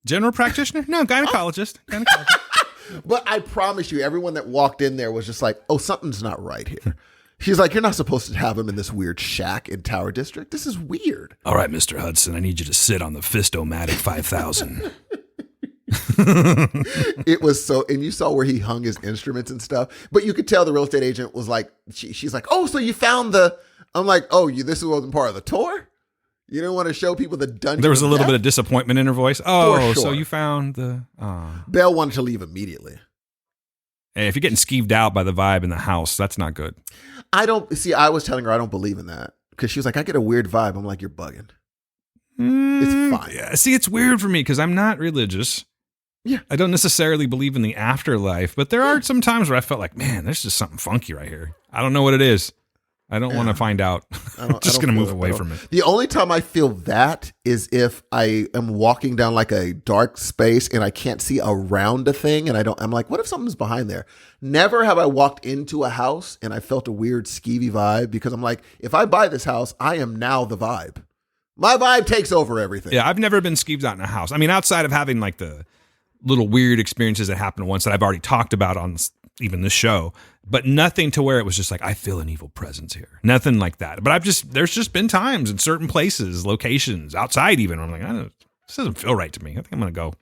B: General practitioner? No, gynecologist.
C: But I promise you, everyone that walked in there was just like, oh, something's not right here. She's like, you're not supposed to have him in this weird shack in Tower District. This is weird.
B: All right, Mr. Hudson, I need you to sit on the Fistomatic 5000.
C: It was so, and you saw where he hung his instruments and stuff, but you could tell the real estate agent was like, she's like, oh, so you found I'm like, oh, this wasn't part of the tour? You didn't want to show people the dungeon.
B: There was a little bit of disappointment in her voice. Oh,
C: sure.
B: So you found the...
C: Belle wanted to leave immediately.
B: Hey, if you're getting skeeved out by the vibe in the house, that's not good.
C: I was telling her I don't believe in that because she was like, I get a weird vibe. I'm like, you're bugging. It's fine.
B: Yeah. See, it's weird for me because I'm not religious.
C: Yeah.
B: I don't necessarily believe in the afterlife, but there are some times where I felt like, man, there's just something funky right here. I don't know what it is. I don't want to find out. I'm just going to move away from it.
C: The only time I feel that is if I am walking down like a dark space and I can't see around a thing and I'm like, what if something's behind there? Never have I walked into a house and I felt a weird skeevy vibe because I'm like, if I buy this house, I am now the vibe. My vibe takes over everything.
B: Yeah, I've never been skeeved out in a house. I mean, outside of having like the little weird experiences that happened once that I've already talked about on even this show, but nothing to where it was just like, I feel an evil presence here. Nothing like that. But there's just been times in certain places, locations, outside even, where I'm like, this doesn't feel right to me. I think I'm going to go.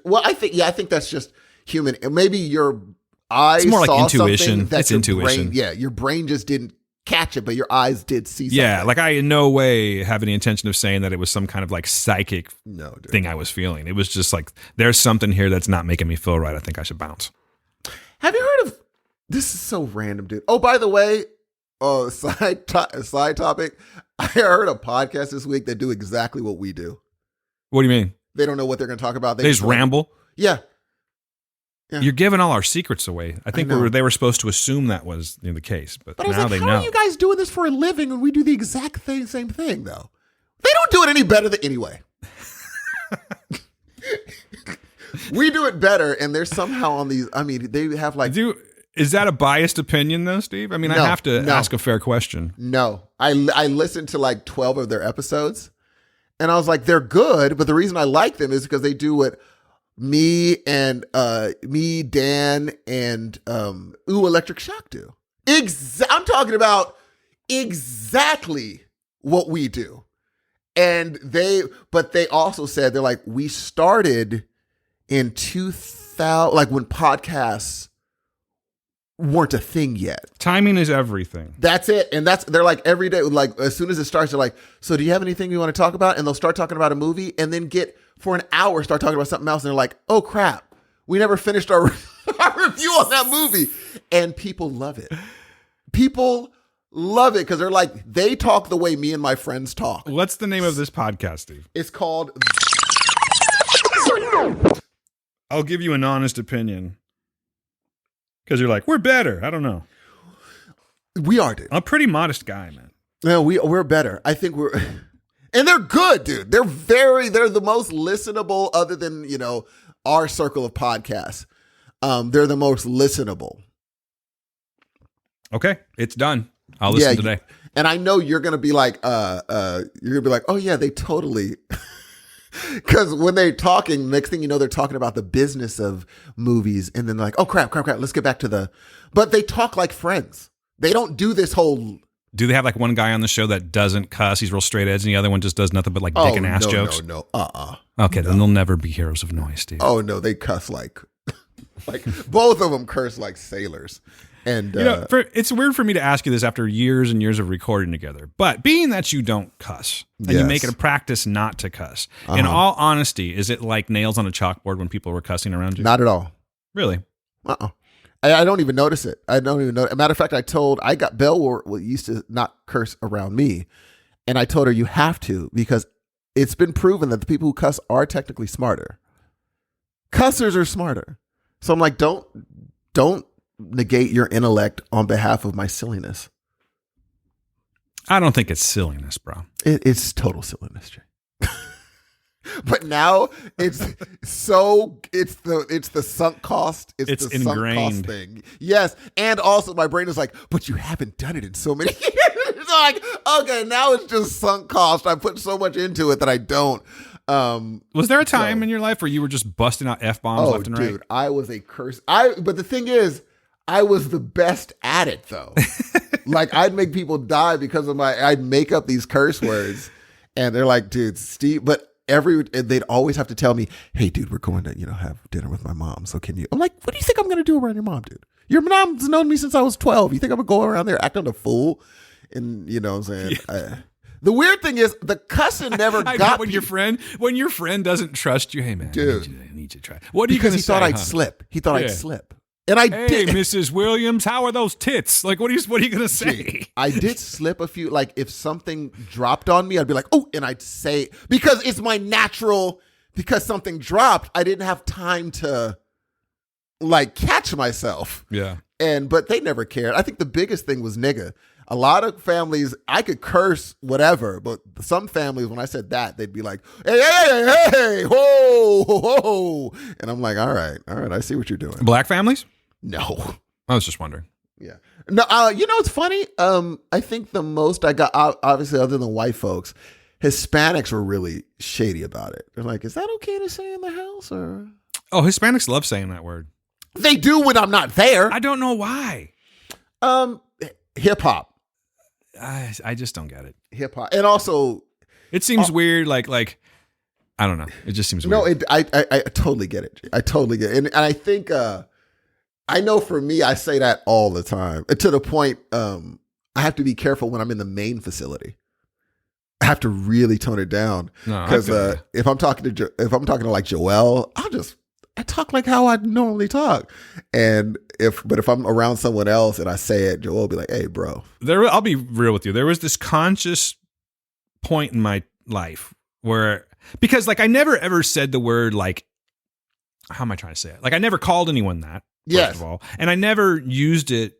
C: Well, I think that's just human. Maybe your eyes
B: it's more like
C: saw
B: intuition.
C: That
B: it's intuition.
C: Your brain just didn't catch it, but your eyes did see something.
B: Yeah, like I in no way have any intention of saying that it was some kind of like psychic thing I was feeling. It was just like, there's something here that's not making me feel right. I think I should bounce.
C: Have you heard of, this is so random, dude. Oh, by the way, side topic, I heard a podcast this week that do exactly what we do.
B: What do you mean?
C: They don't know what they're going to talk about.
B: They just ramble?
C: Yeah.
B: You're giving all our secrets away. I think they were supposed to assume that was the case, but
C: I was
B: now
C: like,
B: they
C: how
B: know.
C: are you guys doing this for a living when we do the exact same thing, though? They don't do it any better than anyway. We do it better, and they're somehow on these. I mean, they have like.
B: Is that a biased opinion, though, Steve? I mean, I have to ask a fair question.
C: No, I listened to like 12 of their episodes, and I was like, they're good, but the reason I like them is because they do what me, Dan, and Electric Shock do. I'm talking about exactly what we do. And they also said, they're like, we started in 2000, like when podcasts weren't a thing yet.
B: Timing is everything.
C: That's it. And they're like every day, like as soon as it starts, they're like, so do you have anything you want to talk about? And they'll start talking about a movie and then for an hour, start talking about something else. And they're like, oh crap, we never finished our review on that movie. And people love it. People love it because they're like, they talk the way me and my friends talk.
B: What's the name of this podcast, Steve?
C: It's called...
B: I'll give you an honest opinion. Because you're like, we're better. I don't know.
C: We are, dude.
B: I'm a pretty modest guy, man.
C: No, we're better. I think we're... And they're good, dude. They're the most listenable other than, our circle of podcasts. They're the most listenable.
B: Okay, it's done. I'll listen today.
C: And I know you're going to be like, oh yeah, they totally... Because when they're talking, next thing you know, they're talking about the business of movies. And then they're like, oh, crap. Let's get back to but they talk like friends. They don't do this whole...
B: Do they have like one guy on the show that doesn't cuss? He's real straight edge. And the other one just does nothing but like dick and ass jokes?
C: No.
B: Okay, then they'll never be heroes of noise, Steve.
C: Oh, no, they cuss like both of them curse like sailors. And
B: it's weird for me to ask you this after years and years of recording together, but being that you don't cuss and you make it a practice not to cuss, in all honesty, is it like nails on a chalkboard when people were cussing around you?
C: Not at all.
B: Really?
C: I don't even notice it. I don't even know. As a matter of fact, Belle used to not curse around me, and I told her you have to because it's been proven that the people who cuss are technically smarter. Cussers are smarter. So I'm like, don't negate your intellect on behalf of my silliness.
B: I don't think it's silliness, bro.
C: It's total silliness, Jay. But now it's the sunk cost. It's the
B: ingrained.
C: Sunk cost thing. Yes. And also my brain is like, but you haven't done it in so many years. It's like, okay, now it's just sunk cost. I put so much into it that I don't.
B: Was there a time in your life where you were just busting out F-bombs left and right?
C: Dude, I was a curse. But the thing is, I was the best at it though. Like I'd make people die because of I'd make up these curse words and they're like, dude, Steve, but they'd always have to tell me, hey, dude, we're going to, have dinner with my mom. So can you, I'm like, what do you think I'm going to do around your mom, dude? Your mom's known me since I was 12. You think I'm going to go around there acting a fool? And you know what I'm saying? Yeah. The weird thing is the cussing never got
B: when your friend doesn't trust you. Hey man,
C: dude,
B: I need you to try. What are you going to say?
C: Because he thought I'd slip. He thought I'd slip. And I did.
B: Hey, Mrs. Williams, how are those tits? Like, what are you going to say?
C: I did slip a few. Like, if something dropped on me, I'd be like, oh, and I'd say, because it's my natural, because something dropped, I didn't have time to, like, catch myself.
B: Yeah.
C: But they never cared. I think the biggest thing was nigga. A lot of families, I could curse whatever, but some families, when I said that, they'd be like, hey, whoa, whoa. And I'm like, all right, I see what you're doing.
B: Black families?
C: No.
B: I was just wondering.
C: Yeah. No, it's funny. I think the most I got, obviously, other than white folks, Hispanics were really shady about it. They're like, is that okay to say in the house? Or
B: Oh, Hispanics love saying that word.
C: They do when I'm not there.
B: I don't know why.
C: Hip hop.
B: I just don't get it.
C: Hip hop. And also,
B: it seems weird. Like I don't know. It just seems weird.
C: No, I totally get it. I totally get it. And I think, I know for me, I say that all the time, to the point, I have to be careful when I'm in the main facility. I have to really tone it down, because if I'm talking to like Joelle, I talk like how I normally talk. And if I'm around someone else and I say it, Joelle will be like, hey, bro.
B: I'll be real with you. There was this conscious point in my life where, because like I never ever said the word, like, how am I trying to say it? Like I never called anyone that, first of all. And I never used it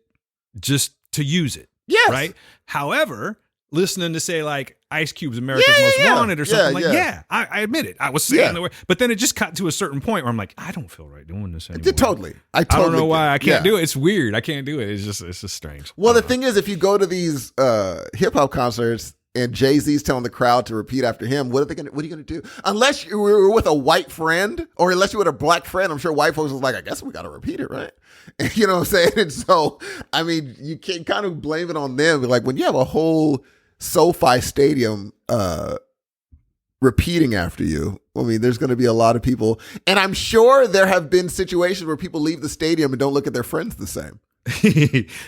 B: just to use it.
C: Yes.
B: Right? However, listening to say like Ice Cube's America's Most Wanted or something I admit it. I was saying the word, but then it just got to a certain point where I'm like, I don't feel right doing this anymore.
C: Totally. I
B: don't know why I can't do it. It's weird. I can't do it. It's just strange.
C: Well, the thing is, if you go to these hip hop concerts and Jay-Z's telling the crowd to repeat after him, what are you going to do? Unless you were with a white friend, or unless you were with a black friend, I'm sure white folks was like, I guess we got to repeat it, right? And, you know what I'm saying? And so, I mean, you can kind of blame it on them. Like when you have a whole SoFi Stadium repeating after you, I mean, there's going to be a lot of people. And I'm sure there have been situations where people leave the stadium and don't look at their friends the same.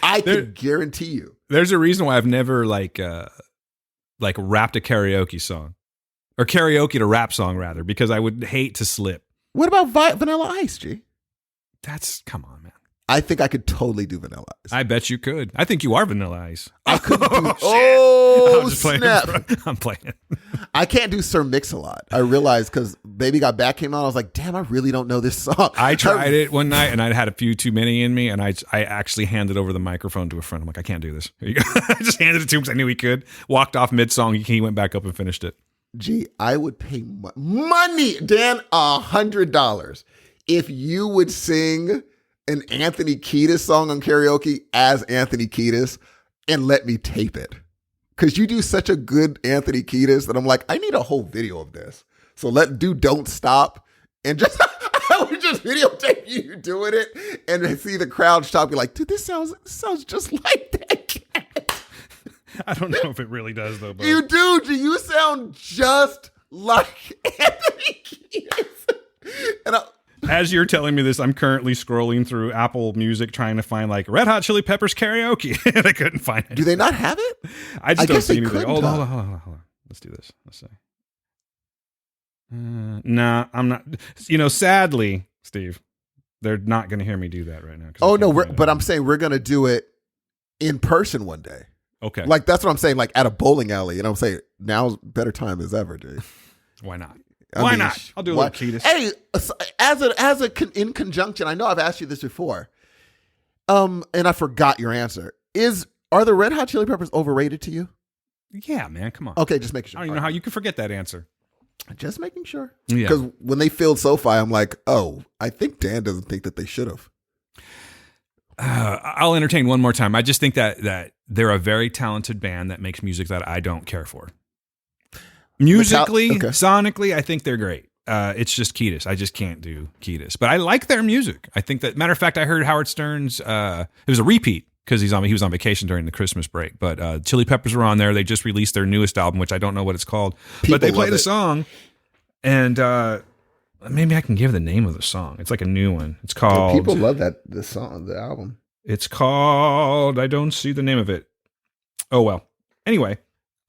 C: I can guarantee you.
B: There's a reason why I've never like rapped a karaoke song, or karaoke a rap song rather, because I would hate to slip.
C: What about Vanilla Ice, G?
B: Come on, man.
C: I think I could totally do Vanilla Ice.
B: I bet you could. I think you are Vanilla Ice.
C: I could do.
B: I'm just
C: snap!
B: I'm playing.
C: I can't do Sir Mix-a-Lot. I realized because Baby Got Back came out. I was like, damn, I really don't know this song.
B: I tried it one night and I had a few too many in me, and I actually handed over the microphone to a friend. I'm like, I can't do this. Here you go. I just handed it to him because I knew he could. Walked off mid-song. He went back up and finished it.
C: Gee, I would pay money, Dan, $100 if you would sing an Anthony Kiedis song on karaoke as Anthony Kiedis and let me tape it. Because you do such a good Anthony Kiedis that I'm like, I need a whole video of this. So do Don't Stop, and just I would just videotape you doing it and see the crowd stop, be like, dude, this sounds just like that cat.
B: I don't know if it really does though, but
C: you do. You sound just like Anthony Kiedis. And
B: as you're telling me this, I'm currently scrolling through Apple Music trying to find like Red Hot Chili Peppers karaoke. And I couldn't find it.
C: Do they not have it?
B: I just don't see anything. Hold on. Let's do this. Let's see. Nah, I'm not. Sadly, Steve, they're not going to hear me do that right now.
C: Oh, no. But I'm saying we're going to do it in person one day.
B: Okay.
C: Like, that's what I'm saying, like at a bowling alley. And I'm saying now's better time as ever, dude.
B: Why not? Why not? I'll do a little Kiedis.
C: Hey, in conjunction, I know I've asked you this before, and I forgot your answer. Are the Red Hot Chili Peppers overrated to you?
B: Yeah, man, come on.
C: Okay, just making sure.
B: I don't even know how you can forget that answer.
C: Just making sure.
B: Yeah.
C: Because when they filled SoFi, I'm like, oh, I think Dan doesn't think that they should have.
B: I'll entertain one more time. I just think that they're a very talented band that makes music that I don't care for. Musically, sonically, I think they're great. It's just Kiedis. I just can't do Kiedis. But I like their music. I think that, matter of fact, I heard Howard Stern's, it was a repeat because he was on vacation during the Christmas break. But Chili Peppers were on there. They just released their newest album, which I don't know what it's called. But they played a song. And maybe I can give the name of the song. It's like a new one. It's called...
C: People love the song, the album.
B: It's called... I don't see the name of it. Oh, well. Anyway,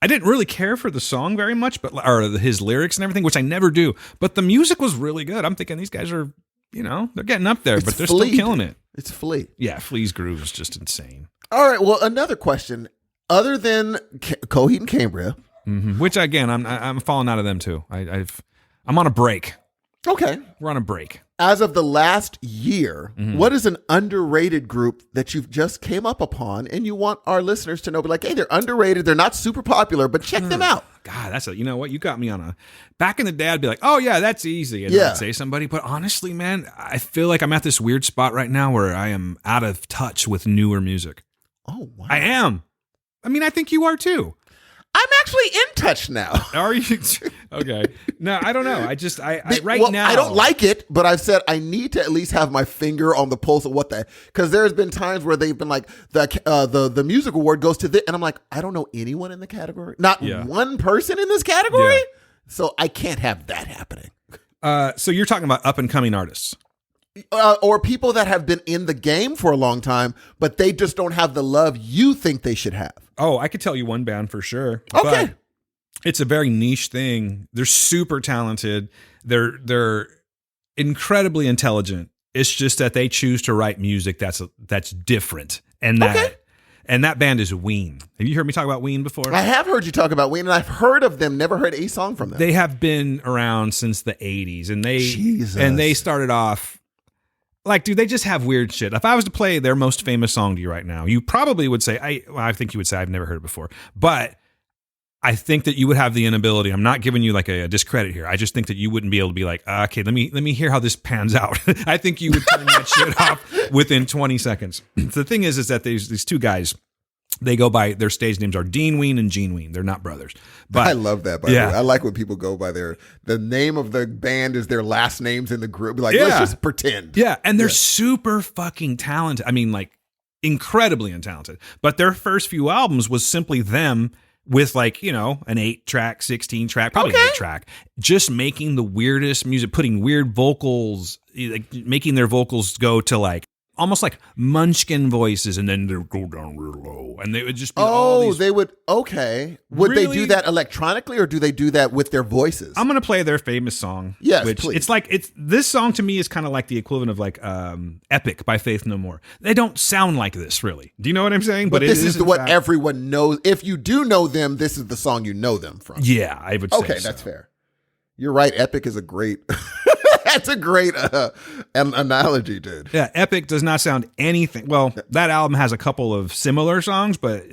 B: I didn't really care for the song very much, or his lyrics and everything, which I never do. But the music was really good. I'm thinking these guys are, they're getting up there, but they're still killing it.
C: It's Flea.
B: Yeah, Flea's groove is just insane.
C: All right, well, another question. Other than Coheed and Cambria...
B: Mm-hmm. Which, again, I'm falling out of them, too. I'm on a break.
C: Okay.
B: We're on a break.
C: As of the last year, what is an underrated group that you've just came up upon and you want our listeners to know, be like, hey, they're underrated, they're not super popular, but check them out?
B: God, you know what? You got me on a... Back in the day, I'd be like, oh, yeah, that's easy. And I'd say somebody. But honestly, man, I feel like I'm at this weird spot right now where I am out of touch with newer music.
C: Oh, wow.
B: I am. I mean, I think you are, too.
C: I'm actually in touch now.
B: Are you? Okay. No, I don't know. I now.
C: I don't like it, but I've said I need to at least have my finger on the pulse of because there's been times where they've been like the music award goes to this, and I'm like, I don't know anyone in the category, not one person in this category, so I can't have that happening.
B: So you're talking about up and coming artists.
C: Or people that have been in the game for a long time, but they just don't have the love you think they should have.
B: Oh, I could tell you one band for sure.
C: Okay.
B: But it's a very niche thing. They're super talented. They're incredibly intelligent. It's just that they choose to write music that's different. And that band is Ween. Have you heard me talk about Ween before?
C: I have heard you talk about Ween, and I've heard of them, never heard a song from them.
B: They have been around since the 80s, and they started off... Like, dude, they just have weird shit. If I was to play their most famous song to you right now, you probably would say, I think you would say, I've never heard it before. But I think that you would have the inability. I'm not giving you like a discredit here. I just think that you wouldn't be able to be like, okay, let me hear how this pans out. I think you would turn that shit off within 20 seconds. The thing is that these two guys, they go by, their stage names are Dean Ween and Gene Ween. They're not brothers. But
C: I love that, by the way. I like when people go by the name of the band is their last names in the group. Like, let's just pretend.
B: Yeah, and they're super fucking talented. I mean, like, incredibly talented. But their first few albums was simply them with, like, an 8-track, 16-track, probably an 8-track, just making the weirdest music, putting weird vocals, like, making their vocals go to, like, almost like Munchkin voices, and then they would go down real low, and they would just be all these...
C: they would, okay. Would they do that electronically, or do they do that with their voices?
B: I'm going to play their famous song.
C: Yes, please.
B: This song to me is kind of like the equivalent of like Epic by Faith No More. They don't sound like this, really. Do you know what I'm saying?
C: But this is what everyone knows. If you do know them, this is the song you know them from.
B: Yeah, I would say
C: okay, that's fair. You're right. Epic is a great... That's a great analogy, dude.
B: Yeah, Epic does not sound anything. Well, that album has a couple of similar songs, but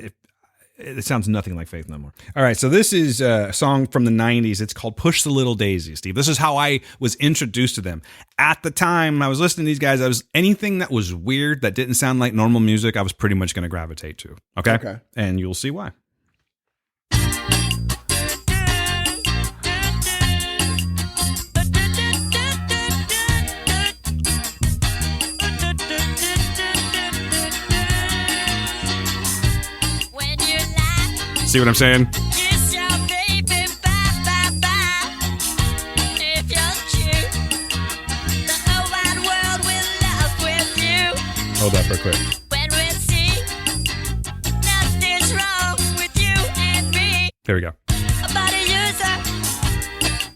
B: it sounds nothing like Faith No More. All right, so this is a song from the 90s. It's called Push the Little Daisy, Steve. This is how I was introduced to them. At the time I was listening to these guys, anything that was weird, that didn't sound like normal music, I was pretty much going to gravitate to. Okay? And you'll see why. See what I'm saying? Hold that for quick. There we go.
D: About a user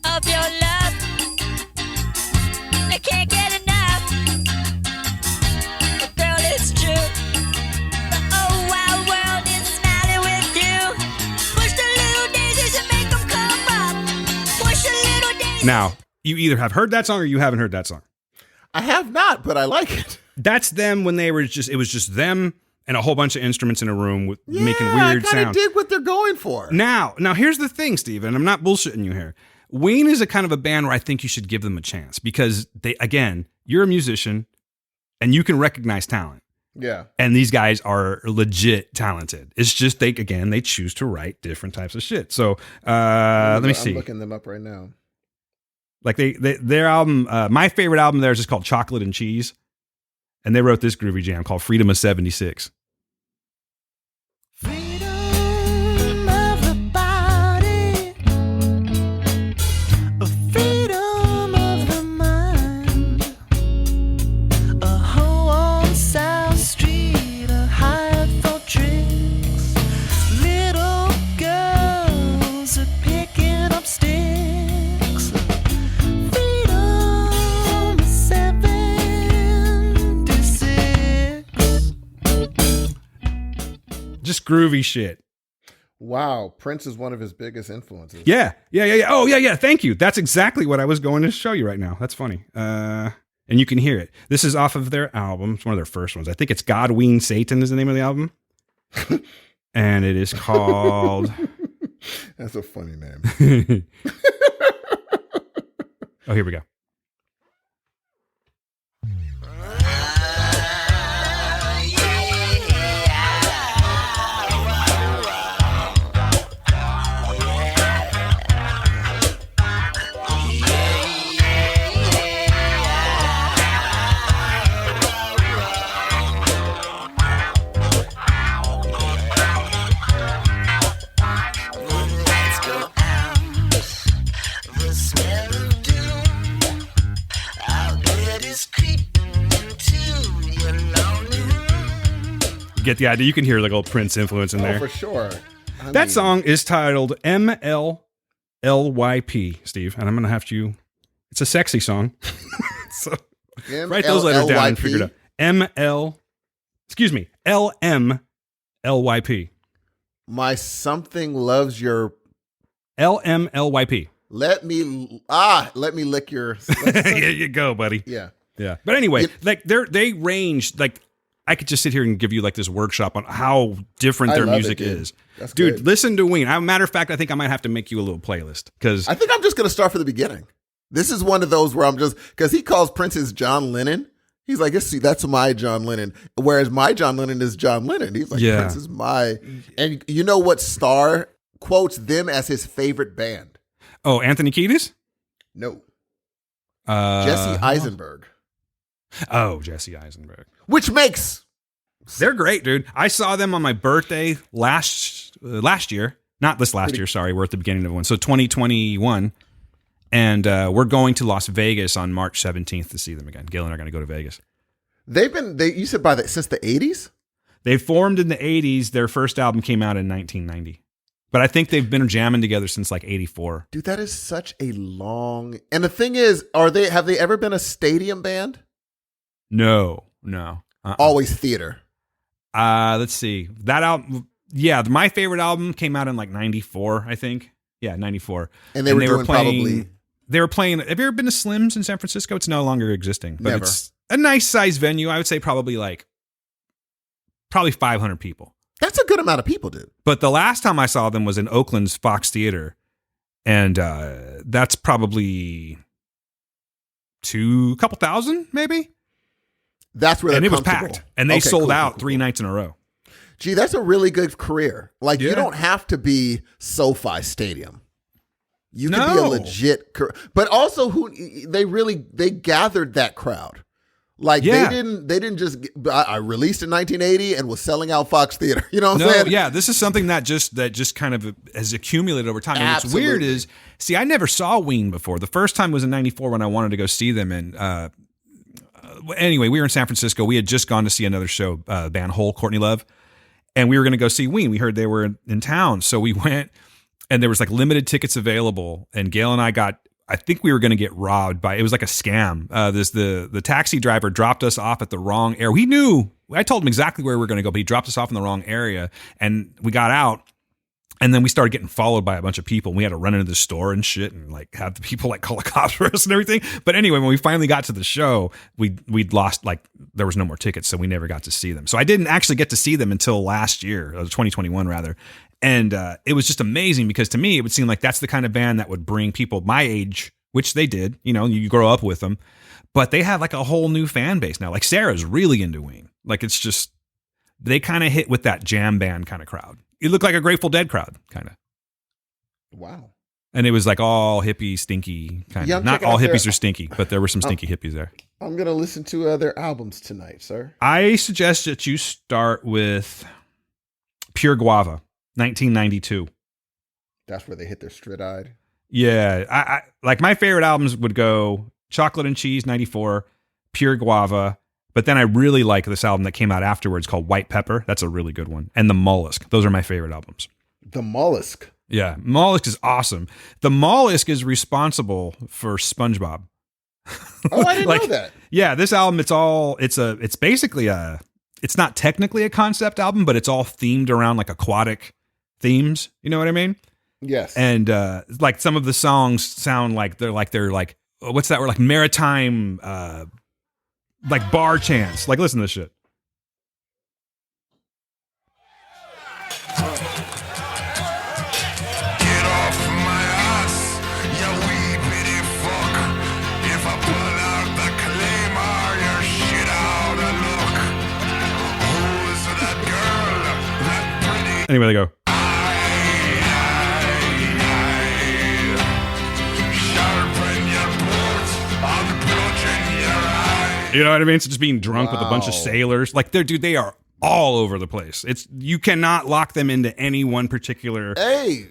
D: of your love. I can't get enough. But girl, it's true. The whole wide world is smiling with you. Push the little daisies and make them come up. Push the little daisies.
B: Now, you either have heard that song or you haven't heard that song.
C: I have not, but I like it.
B: That's them when it was just them and a whole bunch of instruments in a room with making weird sounds. I kind of
C: dig what they're going for.
B: Now here's the thing, Steven. I'm not bullshitting you here. Ween is a kind of a band where I think you should give them a chance because you're a musician and you can recognize talent.
C: Yeah.
B: And these guys are legit talented. It's just they choose to write different types of shit. So let me see.
C: I'm looking them up right now.
B: Like their album, my favorite album there is just called Chocolate and Cheese. And they wrote this groovy jam called Freedom of 76.
D: Freedom of the body, freedom
B: groovy shit.
C: Wow, Prince is one of his biggest influences.
B: Yeah. Oh, yeah. Thank you. That's exactly what I was going to show you right now. That's funny. And you can hear it. This is off of their album. It's one of their first ones. I think it's God, Ween, Satan is the name of the album. And it is called...
C: That's a funny name.
B: Oh, here we go. Get the idea. You can hear like old Prince influence in there.
C: Oh, for sure.
B: That song is titled MLLYP, Steve, and I'm going to have to... It's a sexy song. So write those letters down and figure it out. LMLYP. My
C: something loves your...
B: LMLYP.
C: Let me lick your...
B: Here you go, buddy.
C: Yeah.
B: But anyway, like they range, like, I could just sit here and give you like this workshop on how different their music is. Dude, good. Listen to Ween. As a matter of fact, I think I might have to make you a little playlist because
C: I think I'm just going to start from the beginning. This is one of those where I'm just, because he calls Prince his John Lennon. He's like, see, that's my John Lennon. Whereas my John Lennon is John Lennon. He's like, Prince is my, and you know what star quotes them as his favorite band?
B: Oh, Anthony Kiedis?
C: No. Jesse Eisenberg.
B: Oh, Jesse Eisenberg.
C: Which makes...
B: They're great, dude. I saw them on my birthday last year. Not this last year, sorry. We're at the beginning of one. So 2021. And we're going to Las Vegas on March 17th to see them again. Gail and I are going to go to Vegas.
C: You said since the 80s?
B: They formed in the 80s. Their first album came out in 1990. But I think they've been jamming together since like 84.
C: Dude, that is such a long... And the thing is, have they ever been a stadium band?
B: No.
C: Always theater.
B: Let's see. That album, my favorite album came out in like 94, I think. Yeah, 94.
C: And they were playing.
B: Have you ever been to Slim's in San Francisco? It's no longer existing. But
C: Never.
B: It's a nice size venue. I would say probably 500 people.
C: That's a good amount of people, dude.
B: But the last time I saw them was in Oakland's Fox Theater. And that's probably a couple thousand, maybe.
C: That's where
B: it was packed, and they sold out 3 nights in a row.
C: Gee, that's a really good career. Like you don't have to be SoFi Stadium. You can be a legit, but also they gathered that crowd. Like they didn't just. I released in 1980 and was selling out Fox Theater. You know what I'm saying?
B: Yeah, this is something that just kind of has accumulated over time. And what's weird is, I never saw Ween before. The first time was in '94 when I wanted to go see them, and. Anyway, we were in San Francisco. We had just gone to see another show, band Hole, Courtney Love, and we were going to go see Ween. We heard they were in town, so we went, and there was like limited tickets available. And Gail and I think we were going to get robbed it was like a scam. The taxi driver dropped us off at the wrong area. We knew. I told him exactly where we were going to go, but he dropped us off in the wrong area, and we got out. And then we started getting followed by a bunch of people. And we had to run into the store and shit and like have the people like call the cops for us and everything. But anyway, when we finally got to the show, we'd lost, there was no more tickets. So we never got to see them. So I didn't actually get to see them until last year, 2021 rather. And it was just amazing because to me, it would seem like that's the kind of band that would bring people my age, which they did, you grow up with them, but they have like a whole new fan base now. Like Sarah's really into Ween. Like it's just, they kind of hit with that jam band kind of crowd. It looked like a Grateful Dead crowd, kind of.
C: Wow.
B: And it was like all hippie, stinky kind of. Not all hippies are stinky, but there were some stinky hippies there.
C: I'm going to listen to their albums tonight, sir.
B: I suggest that you start with Pure Guava, 1992.
C: That's where they hit their straight-eyed.
B: Yeah. I like my favorite albums would go Chocolate and Cheese, 94, Pure Guava. But then I really like this album that came out afterwards called White Pepper. That's a really good one. And The Mollusk. Those are my favorite albums.
C: The Mollusk.
B: Yeah. Mollusk is awesome. The Mollusk is responsible for SpongeBob.
C: Oh, I didn't know that.
B: Yeah, this album, it's basically a it's not technically a concept album, but it's all themed around like aquatic themes. You know what I mean?
C: Yes.
B: And like some of the songs sound like they're like what's that word, like maritime like bar chants. Like listen to this shit.
E: Get off my ass, you wee bitty fuck. If I pull out the claymore, your shit out of luck. Who's that girl? That pretty
B: Anyway, they go.
E: sharpen your boot, I'll bludgeon your eye.
B: You know what I mean? So just being drunk with a bunch of sailors. Like they are all over the place. You cannot lock them into any one particular.
C: Hey,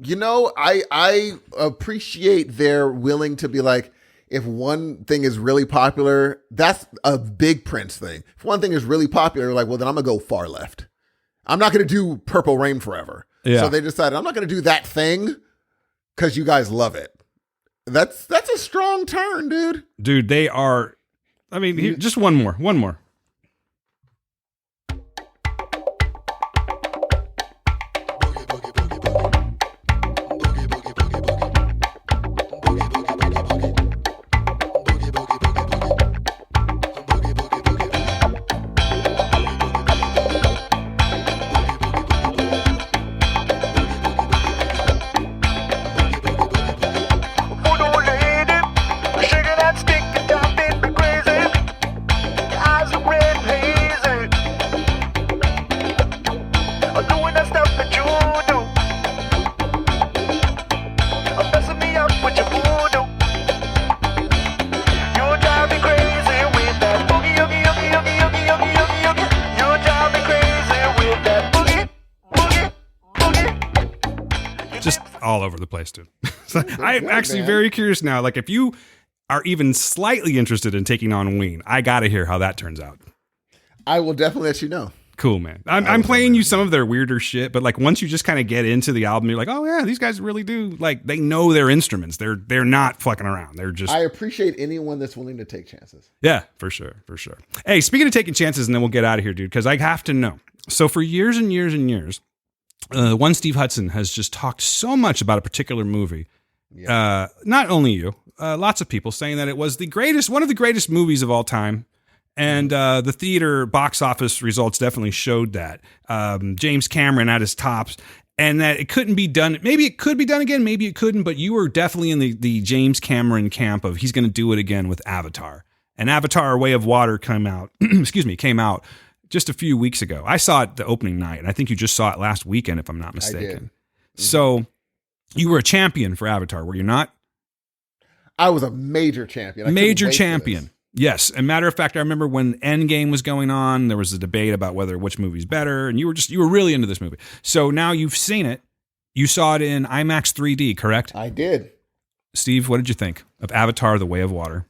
C: you know, I appreciate they're willing to be like, if one thing is really popular, that's a big Prince thing. If one thing is really popular, like, well, then I'm gonna go far left. I'm not gonna do Purple Rain forever.
B: Yeah.
C: So they decided I'm not gonna do that thing because you guys love it. That's a strong turn, dude.
B: Dude, they are. I mean, just one more. All over the place, dude. So I'm actually very curious now. Like, if you are even slightly interested in taking on Ween, I got to hear how that turns out.
C: I will definitely let you know.
B: Cool, man. I'm playing you some of their weirder shit, but like once you just kind of get into the album, you're like, oh yeah, these guys really do. Like, they know their instruments. They're not fucking around. They're just.
C: I appreciate anyone that's willing to take chances.
B: Yeah, for sure. Hey, speaking of taking chances, and then we'll get out of here, dude, because I have to know. So for years and years and years, one Steve Hudson has just talked so much about a particular movie. Yeah. Not only you, lots of people saying that it was one of the greatest movies of all time. And the theater box office results definitely showed that. James Cameron at his tops, and that it couldn't be done. Maybe it could be done again, maybe it couldn't, but you were definitely in the James Cameron camp of he's going to do it again with Avatar. And Avatar: Way of Water came out just a few weeks ago. I saw it the opening night, and I think you just saw it last weekend, if I'm not mistaken. I did. Mm-hmm. So you were a champion for Avatar, were you not?
C: I was a major champion.
B: Major champion. Yes. As a matter of fact, I remember when Endgame was going on, there was a debate about which movie's better, and you were really into this movie. So now you've seen it. You saw it in IMAX 3D, correct?
C: I did.
B: Steve, what did you think of Avatar: The Way of Water?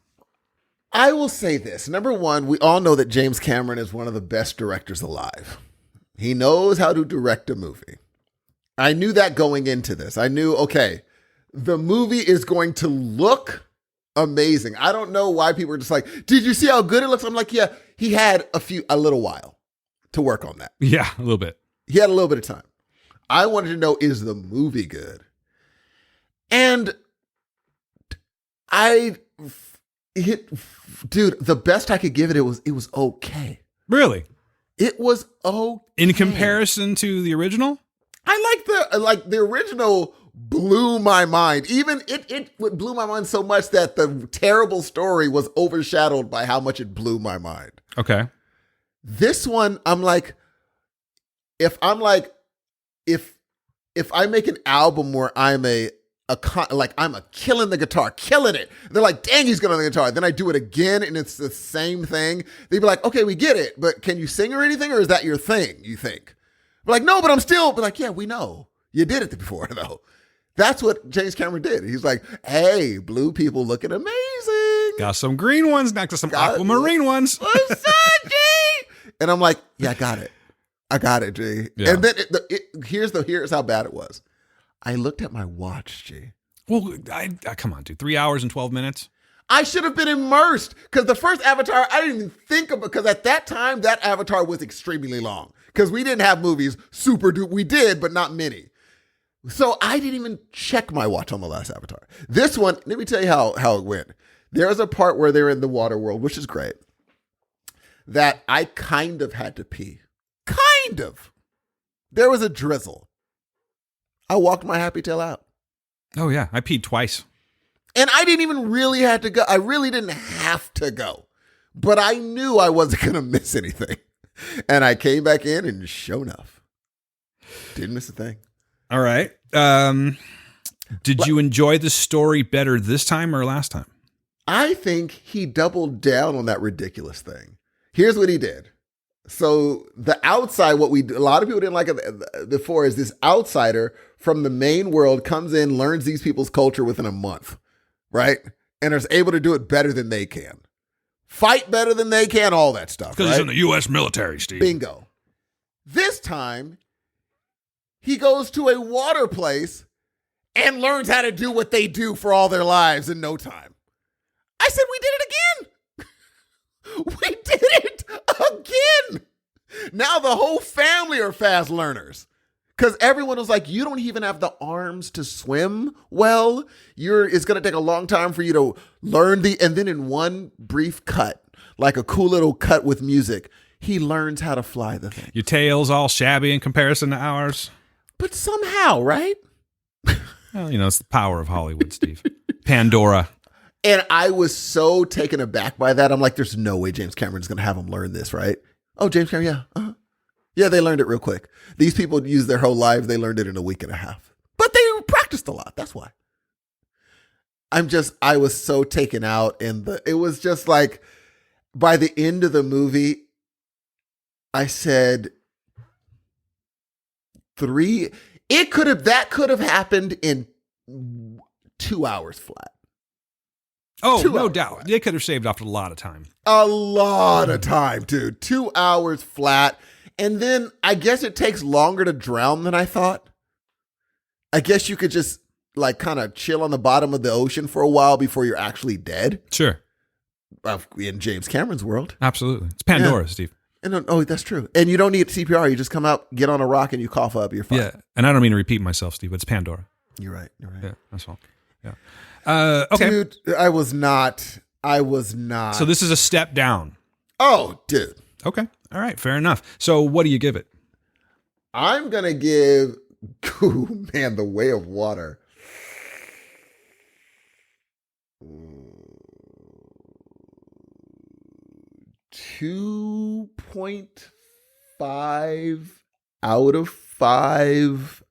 C: I will say this. Number one, we all know that James Cameron is one of the best directors alive. He knows how to direct a movie. I knew that going into this. I knew, okay, the movie is going to look amazing. I don't know why people are just like, did you see how good it looks? I'm like, yeah, he had a little while to work on that.
B: Yeah, a little bit.
C: He had a little bit of time. I wanted to know, is the movie good? And dude, the best I could give it was okay.
B: Really?
C: It was okay.
B: In comparison to the original?
C: I like the original blew my mind. Even it blew my mind so much that the terrible story was overshadowed by how much it blew my mind.
B: Okay.
C: This one, I'm like, if I make an album where I'm I'm killing the guitar, killing it. They're like, dang, he's good on the guitar. Then I do it again and it's the same thing. They'd be like, okay, we get it, but can you sing or anything? Or is that your thing, you think? We're like, no, but I'm still, but like, yeah, we know. You did it before, though. That's what James Cameron did. He's like, hey, blue people looking amazing.
B: Got some green ones next to some aquamarine ones.
C: What's up, G? And I'm like, yeah, I got it, G. Yeah. And then here's how bad it was. I looked at my watch, G.
B: Well, come on, dude. 3 hours and 12 minutes.
C: I should have been immersed because the first Avatar, I didn't even think of it because at that time, that Avatar was extremely long because we didn't have movies we did, but not many. So I didn't even check my watch on the last Avatar. This one, let me tell you how it went. There's a part where they're in the water world, which is great, that I kind of had to pee. Kind of. There was a drizzle. I walked my happy tail out.
B: Oh, yeah. I peed twice.
C: And I didn't even really have to go. I really didn't have to go. But I knew I wasn't going to miss anything. And I came back in and sure enough, didn't miss a thing.
B: All right. Did you enjoy the story better this time or last time?
C: I think he doubled down on that ridiculous thing. Here's what he did. So the outside, a lot of people didn't like it before, is this outsider from the main world comes in, learns these people's culture within a month, right? And is able to do it better than they can. Fight better than they can, all that stuff.
B: Because he's in the U.S. military, Steve.
C: Bingo. This time, he goes to a water place and learns how to do what they do for all their lives in no time. I said, we did it again. We did it again. Now the whole family are fast learners. Because everyone was like, you don't even have the arms to swim well. It's going to take a long time for you to learn and then in one brief cut, like a cool little cut with music, he learns how to fly the thing.
B: Your tail's all shabby in comparison to ours.
C: But somehow, right?
B: Well, it's the power of Hollywood, Steve. Pandora.
C: And I was so taken aback by that. I'm like, there's no way James Cameron's going to have him learn this, right? Oh, James Cameron, yeah. Uh-huh. Yeah, they learned it real quick. These people used their whole lives. They learned it in a week and a half. But they practiced a lot. That's why. I was so taken out. And it was just like, by the end of the movie, I said, that could have happened in 2 hours flat.
B: Oh, no doubt. They could have shaved off a lot of time.
C: A lot of time, dude. 2 hours flat. And then I guess it takes longer to drown than I thought. I guess you could just like kind of chill on the bottom of the ocean for a while before you're actually dead.
B: Sure.
C: In James Cameron's world.
B: Absolutely. It's Pandora, Steve.
C: And that's true. And you don't need CPR. You just come out, get on a rock, and you cough up. You're fine.
B: Yeah. And I don't mean to repeat myself, Steve, but it's Pandora.
C: You're right.
B: Yeah, that's all. Yeah. Okay.
C: Dude, I was not.
B: So this is a step down.
C: Oh, dude.
B: Okay. All right. Fair enough. So what do you give it?
C: I'm going to give, The Way of Water. 2.5 out of 5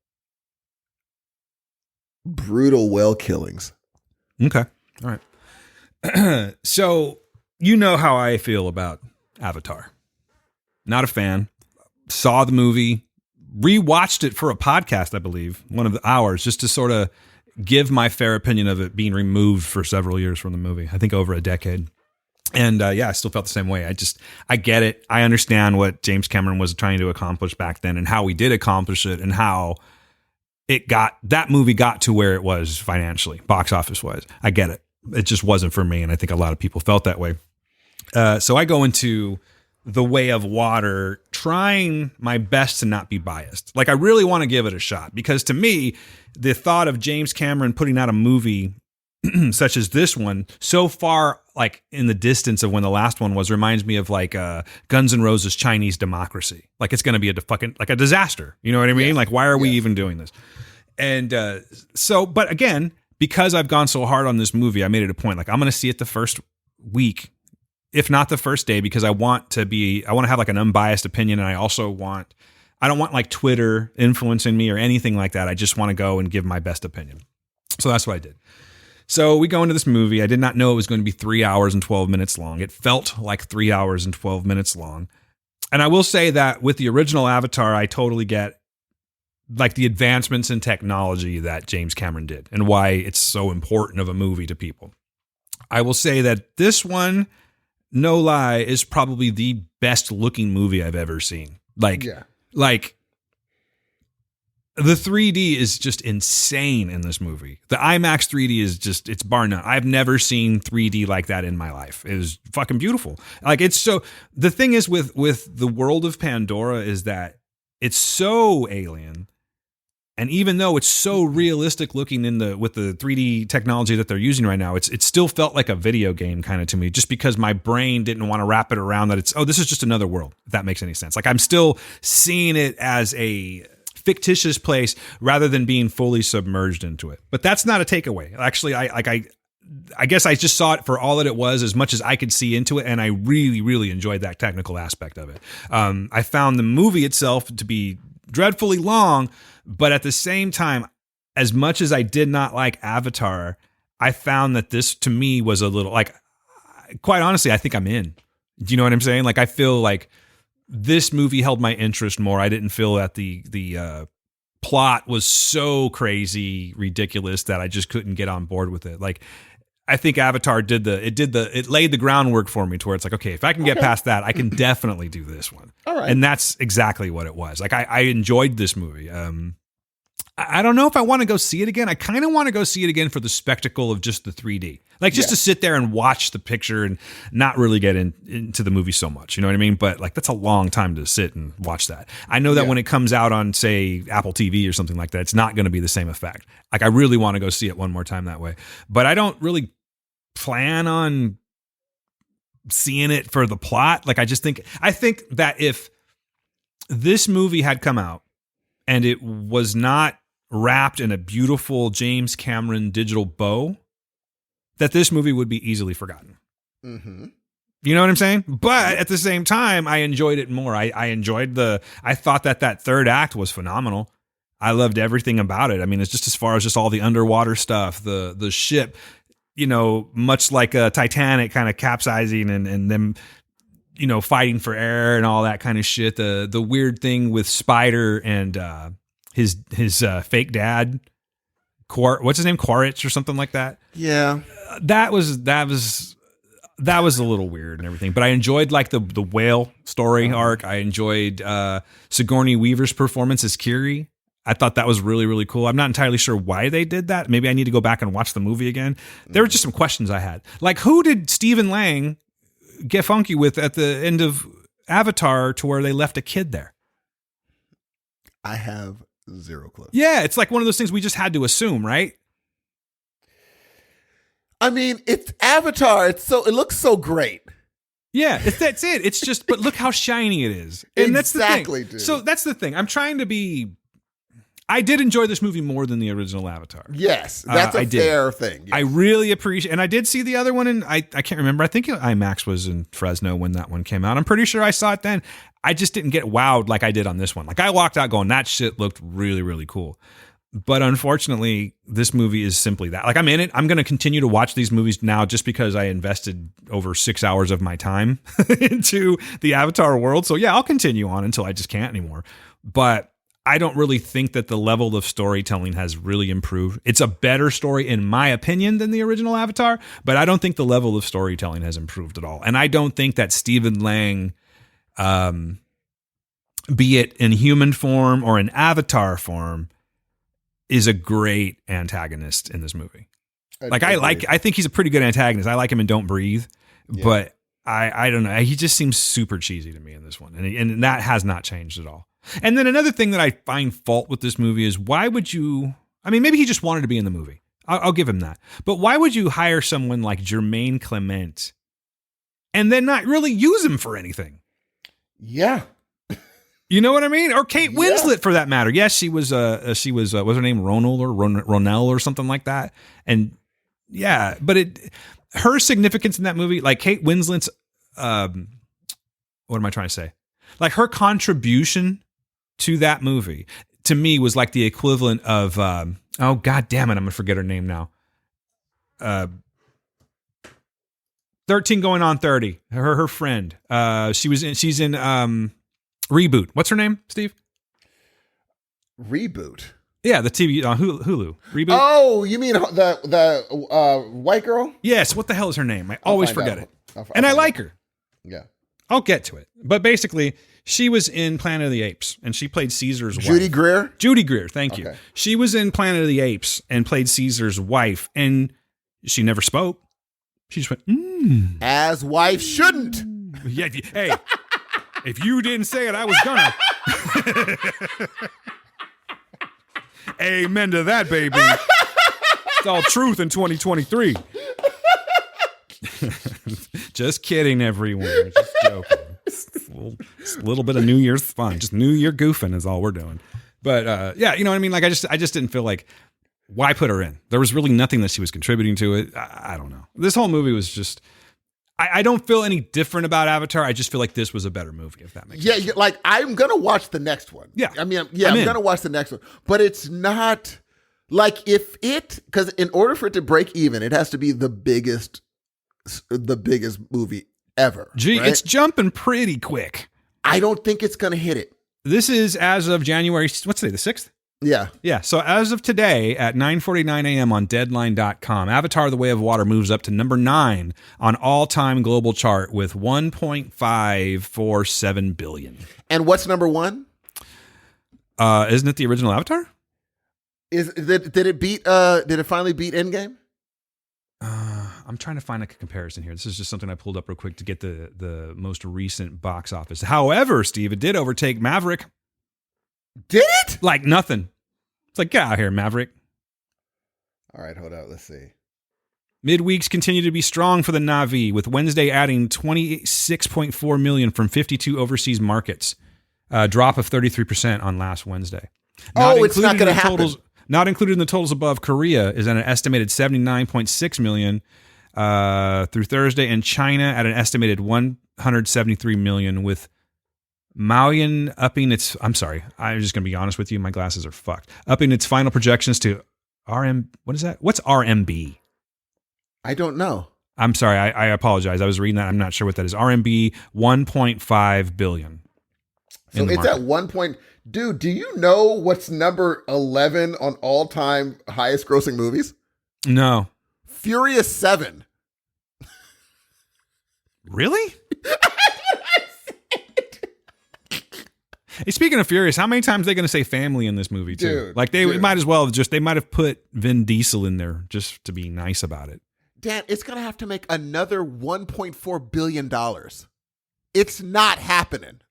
C: brutal whale killings.
B: Okay. All right. So you know how I feel about Avatar. Not a fan. Saw the movie, rewatched it for a podcast, I believe, one of the hours, just to sort of give my fair opinion of it being removed for several years from the movie. I think over a decade. And I still felt the same way. I get it. I understand what James Cameron was trying to accomplish back then and how he did accomplish it and how that movie got to where it was financially, box office wise. I get it. It just wasn't for me. And I think a lot of people felt that way. So I go into The Way of Water trying my best to not be biased. Like I really want to give it a shot because to me, the thought of James Cameron putting out a movie such as this one, so far like in the distance of when the last one was, reminds me of like Guns N' Roses' Chinese Democracy. Like it's going to be a disaster. You know what I mean? Yes. Like why are we even doing this? And but again, because I've gone so hard on this movie, I made it a point. Like I'm going to see it the first week, if not the first day, because I want to have like an unbiased opinion. And I don't want like Twitter influencing me or anything like that. I just want to go and give my best opinion. So that's what I did. So we go into this movie. I did not know it was going to be 3 hours and 12 minutes long. It felt like 3 hours and 12 minutes long. And I will say that with the original Avatar, I totally get like the advancements in technology that James Cameron did and why it's so important of a movie to people. I will say that this one, no lie, is probably the best looking movie I've ever seen. Like The 3D is just insane in this movie. The IMAX 3D is just, it's bar none. I've never seen 3D like that in my life. It was fucking beautiful. Like, it's so, the thing is with the world of Pandora is that it's so alien. And even though it's so realistic looking with the 3D technology that they're using right now, it still felt like a video game kind of to me, just because my brain didn't want to wrap it around that it's, oh, this is just another world, if that makes any sense. Like, I'm still seeing it as a fictitious place rather than being fully submerged into it. But that's not a takeaway. Actually, I guess I just saw it for all that it was, as much as I could see into it, and I really, really enjoyed that technical aspect of it. I found the movie itself to be dreadfully long, but at the same time, as much as I did not like Avatar, I found that this to me was a little, like, quite honestly, I think I'm in. Do you know what I'm saying? Like, I feel like this movie held my interest more. I didn't feel that the plot was so crazy, ridiculous that I just couldn't get on board with it. Like, I think Avatar it laid the groundwork for me to where it's like, okay, if I can get past that, I can definitely do this one.
C: All right.
B: And that's exactly what it was. Like, I enjoyed this movie. I don't know if I want to go see it again. I kind of want to go see it again for the spectacle of just the 3D. Like, just to sit there and watch the picture and not really get into the movie so much. You know what I mean? But like, that's a long time to sit and watch that. I know that when it comes out on, say, Apple TV or something like that, it's not going to be the same effect. Like, I really want to go see it one more time that way. But I don't really plan on seeing it for the plot. Like, I think that if this movie had come out and it was not wrapped in a beautiful James Cameron digital bow, that this movie would be easily forgotten.
C: Mm-hmm.
B: You know what I'm saying? But at the same time, I enjoyed it more. I thought that third act was phenomenal. I loved everything about it. I mean, it's just as far as just all the underwater stuff, the ship, you know, much like a Titanic kind of capsizing and them, you know, fighting for air and all that kind of shit. The weird thing with Spider and his fake dad, what's his name? Quaritch or something like that.
C: Yeah.
B: That was a little weird and everything, but I enjoyed like the whale story arc. I enjoyed Sigourney Weaver's performance as Kiri. I thought that was really, really cool. I'm not entirely sure why they did that. Maybe I need to go back and watch the movie again. There were just some questions I had. Like, who did Stephen Lang get funky with at the end of Avatar to where they left a kid there?
C: I have zero clue.
B: Yeah, it's like one of those things we just had to assume, right?
C: I mean, it's Avatar. It looks so great.
B: Yeah, that's it. It's just, but look how shiny it is. And
C: exactly,
B: that's the thing.
C: Dude.
B: So that's the thing. I'm trying to be. I did enjoy this movie more than the original Avatar.
C: Yes, that's a fair thing. Yes.
B: I really appreciate, and I did see the other one, and I can't remember. I think IMAX was in Fresno when that one came out. I'm pretty sure I saw it then. I just didn't get wowed like I did on this one. Like, I walked out going, that shit looked really, really cool. But unfortunately, this movie is simply that. Like, I'm in it. I'm going to continue to watch these movies now just because I invested over 6 hours of my time into the Avatar world. So yeah, I'll continue on until I just can't anymore. But I don't really think that the level of storytelling has really improved. It's a better story, in my opinion, than the original Avatar, but I don't think the level of storytelling has improved at all. And I don't think that Stephen Lang, be it in human form or in Avatar form, is a great antagonist in this movie. I think he's a pretty good antagonist. I like him in Don't Breathe, but I don't know. He just seems super cheesy to me in this one. And that has not changed at all. And then another thing that I find fault with this movie is, why would you, I mean, maybe he just wanted to be in the movie. I'll give him that. But why would you hire someone like Jermaine Clement and then not really use him for anything?
C: Yeah.
B: You know what I mean? Or Kate Winslet, for that matter. Yes, she was what's her name? Ronell or something like that. And yeah, but her significance in that movie, like Kate Winslet's, what am I trying to say? Like, her contribution to that movie, to me, was like the equivalent of, oh, God damn it, I'm going to forget her name now. 13 going on 30. Her friend. She's in Reboot. What's her name, Steve?
C: Reboot?
B: Yeah, the TV on Hulu. Reboot?
C: Oh, you mean the white girl?
B: Yes, what the hell is her name? I always forget it. And I like her.
C: Yeah.
B: I'll get to it. But basically, she was in Planet of the Apes, and she played Caesar's wife.
C: Judy Greer?
B: Judy Greer, thank you. She was in Planet of the Apes and played Caesar's wife, and she never spoke. She just went,
C: As wife shouldn't.
B: Yeah, hey, if you didn't say it, I was gonna. Amen to that, baby. It's all truth in 2023. Just kidding, everyone. Just joking. It's a little bit of New Year's fun. Just New Year goofing is all we're doing. But yeah, you know what I mean? Like I just didn't feel like, why put her in? There was really nothing that she was contributing to it. I don't know. This whole movie was just, I don't feel any different about Avatar. I just feel like this was a better movie, if that makes sense.
C: Yeah, like I'm going to watch the next one.
B: Yeah.
C: I mean, I'm going to watch the next one. But it's not like because in order for it to break even, it has to be the biggest movie ever.
B: Gee,
C: right?
B: It's jumping pretty quick.
C: I don't think it's going to hit it.
B: This is as of January, what's today, the 6th?
C: Yeah.
B: Yeah. So as of today at 9:49 a.m. on Deadline.com, Avatar: The Way of Water moves up to number 9 on all-time global chart with 1.547 billion.
C: And what's number 1?
B: Isn't it the original Avatar?
C: Did it finally beat Endgame?
B: I'm trying to find a comparison here. This is just something I pulled up real quick to get the most recent box office. However, Steve, it did overtake Maverick.
C: Did it?
B: Like nothing. It's like, get out here, Maverick.
C: All right, hold on. Let's see.
B: Midweeks continue to be strong for the Na'vi, with Wednesday adding 26.4 million from 52 overseas markets. A drop of 33% on last Wednesday.
C: It's not going to happen.
B: Not included in the totals above, Korea is at an estimated 79.6 million through Thursday, and China at an estimated 173 million, with Maoyan upping its, I'm sorry, I'm just going to be honest with you, my glasses are fucked, upping its final projections to what is that? What's RMB?
C: I don't know.
B: I'm sorry, I apologize. I was reading that. I'm not sure what that is. RMB 1.5 billion.
C: So it's at 1 point. Dude, do you know what's number 11 on all-time highest grossing movies?
B: No.
C: Furious 7.
B: Really? Hey, speaking of Furious, how many times are they going to say family in this movie, too?
C: Dude,
B: like, they might as well they might have put Vin Diesel in there just to be nice about it.
C: Dan, it's going to have to make another $1.4 billion. It's not happening.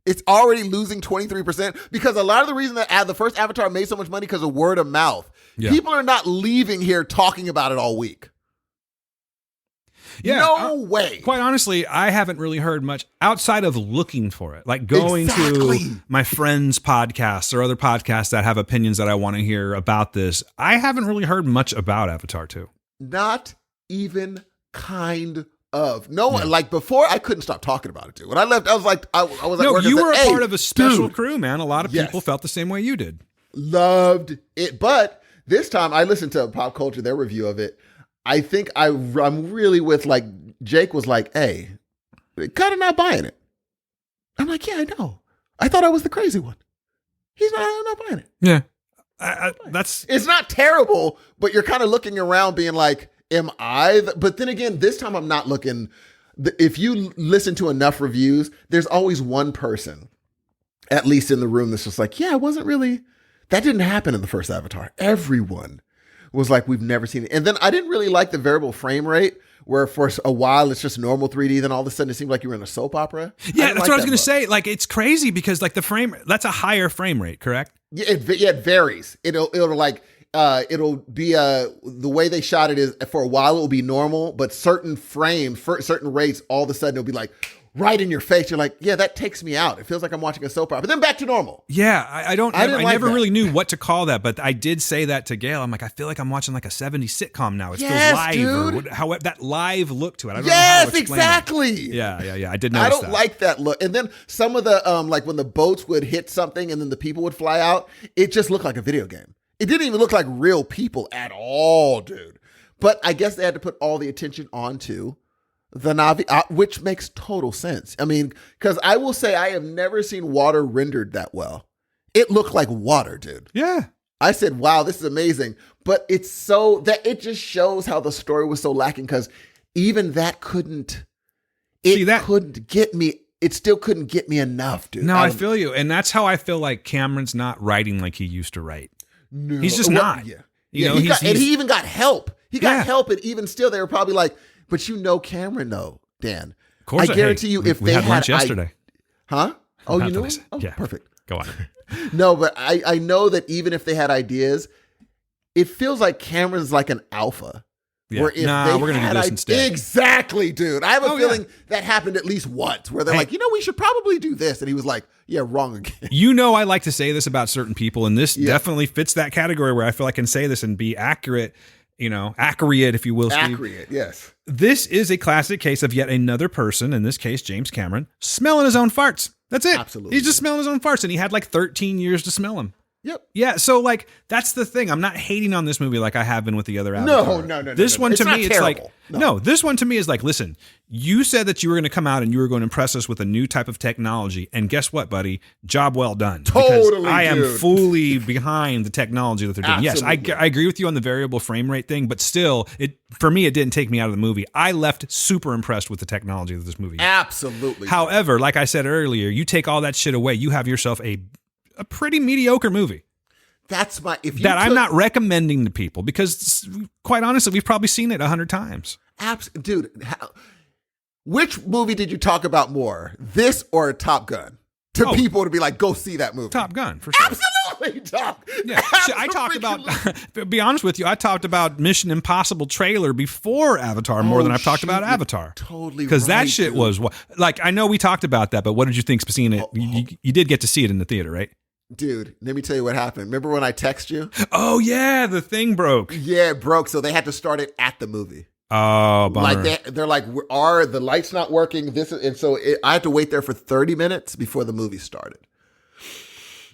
C: It's already losing 23% because a lot of the reason that the first Avatar made so much money because of word of mouth. Yeah. People are not leaving here talking about it all week.
B: Yeah,
C: no way.
B: Quite honestly, I haven't really heard much outside of looking for it. Like going to my friends' podcasts or other podcasts that have opinions that I want to hear about this. I haven't really heard much about Avatar 2.
C: Not even kind of. No one, like before, I couldn't stop talking about it, too. When I left, I was like, I was like,
B: no, you were a part of a special crew, man. A lot of people felt the same way you did.
C: Loved it. But this time I listened to Pop Culture, their review of it. I think I'm really with, like, Jake was like, hey, kind of not buying it. I'm like, yeah, I know. I thought I was the crazy one. I'm not buying it.
B: Yeah.
C: It's not terrible, but you're kind of looking around being like, am I? But then again, this time I'm not looking. If you listen to enough reviews, there's always one person, at least in the room, that's just like, yeah, it wasn't really, that didn't happen in the first Avatar. Everyone was like, we've never seen it. And then I didn't really like the variable frame rate, where for a while it's just normal 3D, then all of a sudden it seemed like you were in a soap opera.
B: Yeah, that's what I was going to say. Like, it's crazy because like that's a higher frame rate, correct?
C: Yeah, it varies. It'll be the way they shot it is for a while it will be normal, but certain frames, for certain rates, all of a sudden it'll be like right in your face. You're like, yeah, that takes me out. It feels like I'm watching a soap opera. But then back to normal.
B: Yeah, I never really knew what to call that, but I did say that to Gail. I'm like, I feel like I'm watching like a 70s sitcom now. It feels live,
C: dude.
B: Or how that live look to it. I don't know how to explain
C: exactly.
B: It. Yeah. I did notice that.
C: I don't like that look. And then some of the like when the boats would hit something and then the people would fly out, it just looked like a video game. It didn't even look like real people at all, dude. But I guess they had to put all the attention onto the Na'vi, which makes total sense. I mean, because I will say I have never seen water rendered that well. It looked like water, dude.
B: Yeah.
C: I said, wow, this is amazing. But it's so that it just shows how the story was so lacking because even that couldn't, couldn't get me. It still couldn't get me enough, dude.
B: No, I feel you. And that's how I feel like Cameron's not writing like he used to write.
C: No.
B: He's just not.
C: Yeah.
B: You know,
C: and he even got help. He got help, and even still, they were probably like, but Cameron, though, Dan.
B: Of course,
C: I guarantee you, if they
B: had lunch yesterday.
C: Huh? Oh, you knew? Oh,
B: yeah.
C: Perfect.
B: Go on.
C: No, but I know that even if they had ideas, it feels like Cameron's like an alpha.
B: Yeah. We're going to do this instead.
C: Exactly, dude. I have a feeling that happened at least once where they're like, we should probably do this. And he was like, yeah, wrong again.
B: I like to say this about certain people, and this definitely fits that category where I feel I can say this and be accurate, accurate, if you will, Steve.
C: Accurate, yes.
B: This is a classic case of yet another person, in this case, James Cameron, smelling his own farts. That's it.
C: Absolutely.
B: He's just smelling his own farts, and he had like 13 years to smell them.
C: Yep.
B: Yeah, so like that's the thing. I'm not hating on this movie like I have been with the other Avatar.
C: No.
B: This one to me, it's
C: terrible.
B: like this one to me is like, listen, you said that you were going to come out and you were going to impress us with a new type of technology, and guess what, buddy? Job well done.
C: Totally,
B: because I am fully behind the technology that they're doing.
C: Absolutely.
B: Yes, I agree with you on the variable frame rate thing, but still, for me, it didn't take me out of the movie. I left super impressed with the technology of this movie.
C: Absolutely.
B: However, like I said earlier, you take all that shit away, you have yourself a pretty mediocre movie.
C: That's
B: I'm not recommending to people because, quite honestly, we've probably seen it 100 times.
C: Dude, which movie did you talk about more, this or Top Gun? People to be like, go see that movie.
B: Top Gun, for sure.
C: Absolutely, Top.
B: Yeah, I talked about. To be honest with you, I talked about Mission Impossible trailer before Avatar more than I've talked about Avatar.
C: Totally,
B: because that shit was like. I know we talked about that, but what did you think? Seeing it, you did get to see it in the theater, right?
C: Dude, let me tell you what happened. Remember when I text you?
B: Oh, yeah, the thing broke.
C: Yeah, it broke, so they had to start it at the movie.
B: Oh, bummer.
C: Like they're like, the light's not working? I had to wait there for 30 minutes before the movie started.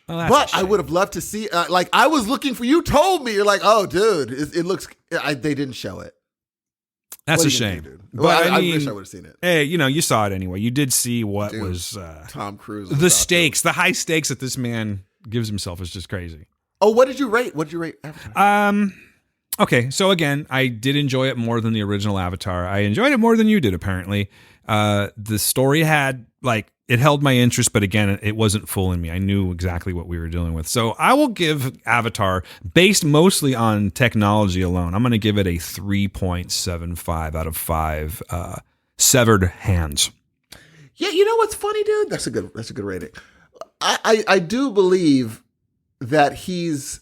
B: Well,
C: but I would have loved to see, I was looking for, you told me, you're like, oh, dude, it looks, they didn't show it.
B: That's a shame.
C: Do, dude?
B: But
C: well,
B: I mean,
C: wish I would have seen it.
B: Hey, you saw it anyway. You did see what was
C: Tom Cruise.
B: The stakes, the high stakes that this man gives himself is just crazy.
C: Oh, what did you rate? Avatar?
B: Okay, so again, I did enjoy it more than the original Avatar. I enjoyed it more than you did, apparently. The story it held my interest, but again, it wasn't fooling me. I knew exactly what we were dealing with. So I will give Avatar, based mostly on technology alone, I'm going to give it a 3.75 out of 5 severed hands.
C: Yeah, you know what's funny, dude? That's a good rating. I do believe that he's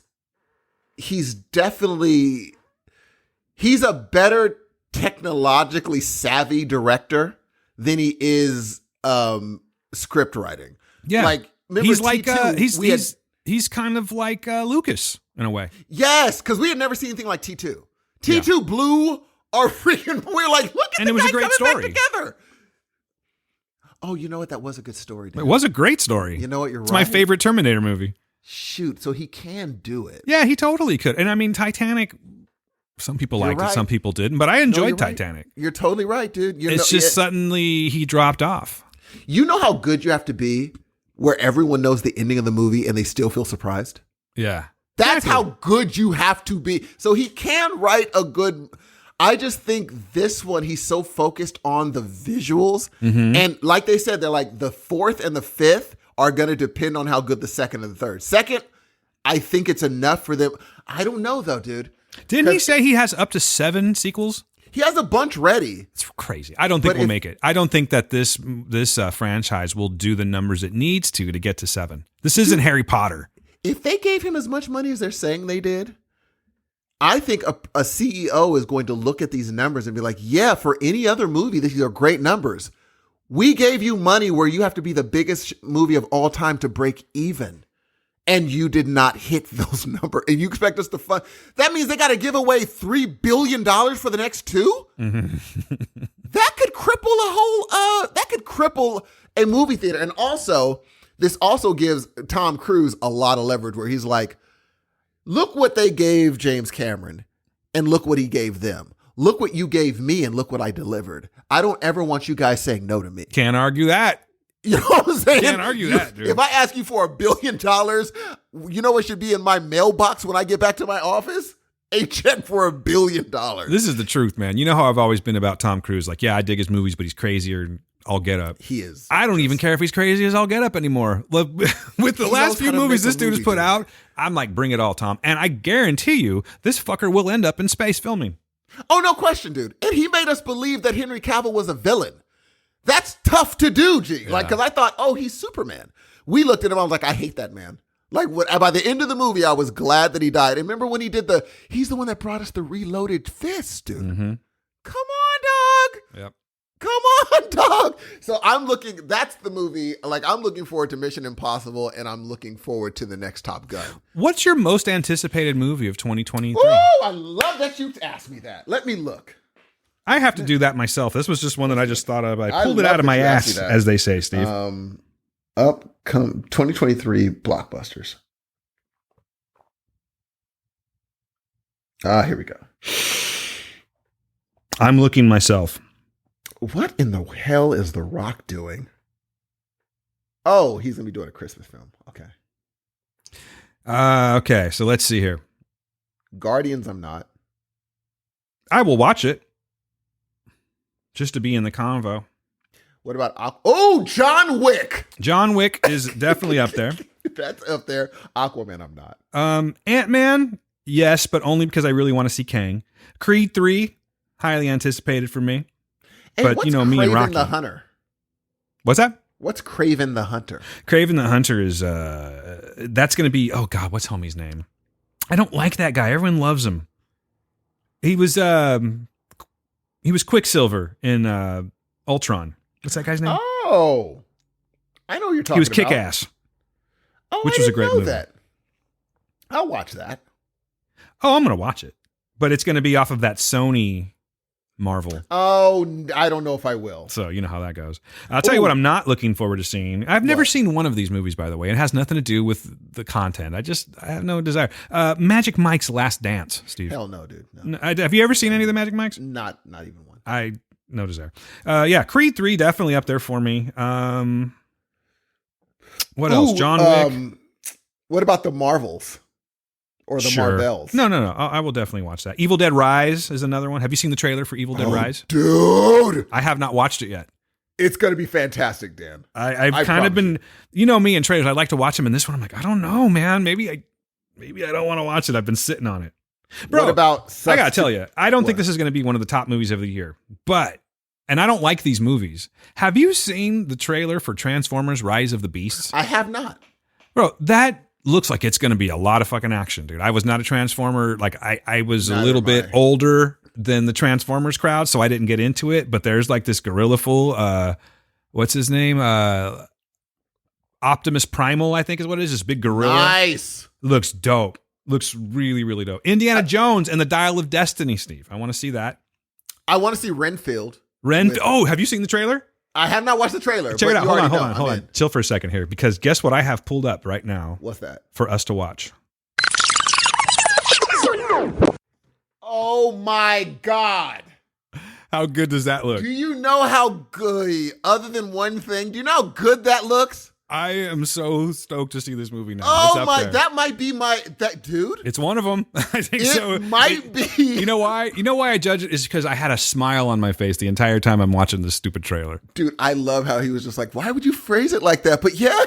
C: definitely a better technologically savvy director than he is script writing.
B: Yeah,
C: like
B: he's like he's kind of like Lucas in a way.
C: Yes, because we had never seen anything like T2. T2 blew our freaking. We're like, look at
B: and
C: the
B: it was
C: guy
B: a great
C: coming
B: story.
C: Back together. Oh, you know what? That was a good story, dude.
B: It was a great story.
C: You know what? You're
B: it's
C: right.
B: It's my favorite Terminator movie.
C: Shoot, so he can do it.
B: Yeah, he totally could. And I mean, Titanic, some people liked it, some people didn't, but I enjoyed Titanic.
C: Right. You're totally right, dude.
B: Suddenly he dropped off.
C: You know how good you have to be where everyone knows the ending of the movie and they still feel surprised?
B: Yeah.
C: That's how good you have to be. So he can write a good... I just think this one, he's so focused on the visuals. Mm-hmm. And like they said, they're like the fourth and the fifth are going to depend on how good the second and the third. Second, I think it's enough for them. I don't know, though, dude.
B: Didn't he say he has up to 7 sequels?
C: He has a bunch ready.
B: It's crazy. I don't think we'll make it. I don't think that this franchise will do the numbers it needs to get to 7. This isn't Harry Potter.
C: If they gave him as much money as they're saying they did, I think a CEO is going to look at these numbers and be like, yeah, for any other movie, these are great numbers. We gave you money where you have to be the biggest movie of all time to break even. And you did not hit those numbers. And you expect us to fund. That means they got to give away $3 billion for the next 2? Mm-hmm. That could cripple a movie theater. And also, this also gives Tom Cruise a lot of leverage where he's like, look what they gave James Cameron and look what he gave them. Look what you gave me and look what I delivered. I don't ever want you guys saying no to me.
B: Can't argue that.
C: You know what I'm saying?
B: Can't argue that, dude.
C: If I ask you for $1 billion, you know what should be in my mailbox when I get back to my office? A check for $1 billion.
B: This is the truth, man. You know how I've always been about Tom Cruise. Like, yeah, I dig his movies, but he's crazier. all get up.
C: He is.
B: I don't even care if he's crazy as all get up anymore. Look, with the last few movies this dude has put out, I'm like, bring it all, Tom. And I guarantee you, this fucker will end up in space filming.
C: Oh, no question, dude. And he made us believe that Henry Cavill was a villain. That's tough to do, G. Like, because I thought, oh, he's Superman. We looked at him, I was like, I hate that man. Like, by the end of the movie, I was glad that he died. And remember when he did he's the one that brought us the reloaded fist, dude.
B: Mm-hmm.
C: Come on, dog.
B: Yep.
C: Come on, dog. So that's the movie. Like, I'm looking forward to Mission Impossible, and I'm looking forward to the next Top Gun.
B: What's your most anticipated movie of 2023?
C: Oh, I love that you asked me that. Let me look.
B: I have to do that myself. This was just one that I just thought of. I pulled it out of my ass, as they say, Steve.
C: Upcoming 2023 blockbusters. Here we go.
B: I'm looking myself.
C: What in the hell is The Rock doing? Oh, he's going to be doing a Christmas film. Okay.
B: Okay, so let's see here.
C: Guardians, I'm not.
B: I will watch it. Just to be in the convo.
C: What about John Wick?
B: John Wick is definitely up there.
C: That's up there. Aquaman, I'm not.
B: Ant-Man, yes, but only because I really want to see Kang. Creed 3, highly anticipated for me.
C: Hey,
B: but
C: what's
B: me and
C: Kraven
B: Rocky.
C: the Hunter?
B: What's that?
C: What's Kraven the Hunter?
B: Kraven the Hunter is that's going to be, oh God, what's homie's name? I don't like that guy. Everyone loves him. He was Quicksilver in Ultron. What's that guy's name?
C: Oh, I know who you're talking about.
B: He was Kick-Ass.
C: Oh,
B: which was a great movie.
C: That. I'll watch that.
B: Oh, I'm going to watch it. But it's going to be off of that Sony Marvel.
C: Oh, I don't know if I will.
B: So you know how that goes. I'll tell you what I'm not looking forward to seeing. I've never seen one of these movies, by the way. It has nothing to do with the content. I have no desire. Magic Mike's Last Dance, Steve.
C: Hell no, dude. No.
B: Have you ever seen any of the Magic Mikes?
C: Not even one.
B: No desire. Yeah, Creed 3 definitely up there for me. What else? John Wick.
C: What about the Marvels? Or the Marvels?
B: No. I will definitely watch that. Evil Dead Rise is another one. Have you seen the trailer for Evil Dead Rise?
C: Dude!
B: I have not watched it yet.
C: It's going to be fantastic, Dan.
B: I've kind of been, you know me and trailers, I like to watch them. And this one, I'm like, I don't know, man. Maybe I don't want to watch it. I've been sitting on it. Bro,
C: what about
B: I got to tell you, I don't think this is going to be one of the top movies of the year. But, and I don't like these movies. Have you seen the trailer for Transformers Rise of the Beasts?
C: I have not.
B: Bro, that looks like it's going to be a lot of fucking action, dude. I was not a Transformer. Like, I was a little bit older than the Transformers crowd, so I didn't get into it. But there's like this gorilla fool. What's his name? Optimus Primal, I think is what it is. This big gorilla.
C: Nice.
B: Looks dope. Looks really, really dope. Indiana Jones and the Dial of Destiny, Steve. I want to see that.
C: I want to see Renfield.
B: Oh, have you seen the trailer?
C: I have not watched the trailer.
B: Check it out. Hold on. Chill for a second here, because guess what I have pulled up right now?
C: What's that?
B: For us to watch.
C: Oh my God.
B: How good does that look?
C: Do you know how good, other than one thing, do you know how good that looks?
B: I am so stoked to see this movie now.
C: Oh my, that might be that dude.
B: It's one of them. I think so.
C: It might be.
B: You know why? You know why I judge it is because I had a smile on my face the entire time I'm watching this stupid trailer.
C: Dude, I love how he was just like, why would you phrase it like that? But yeah.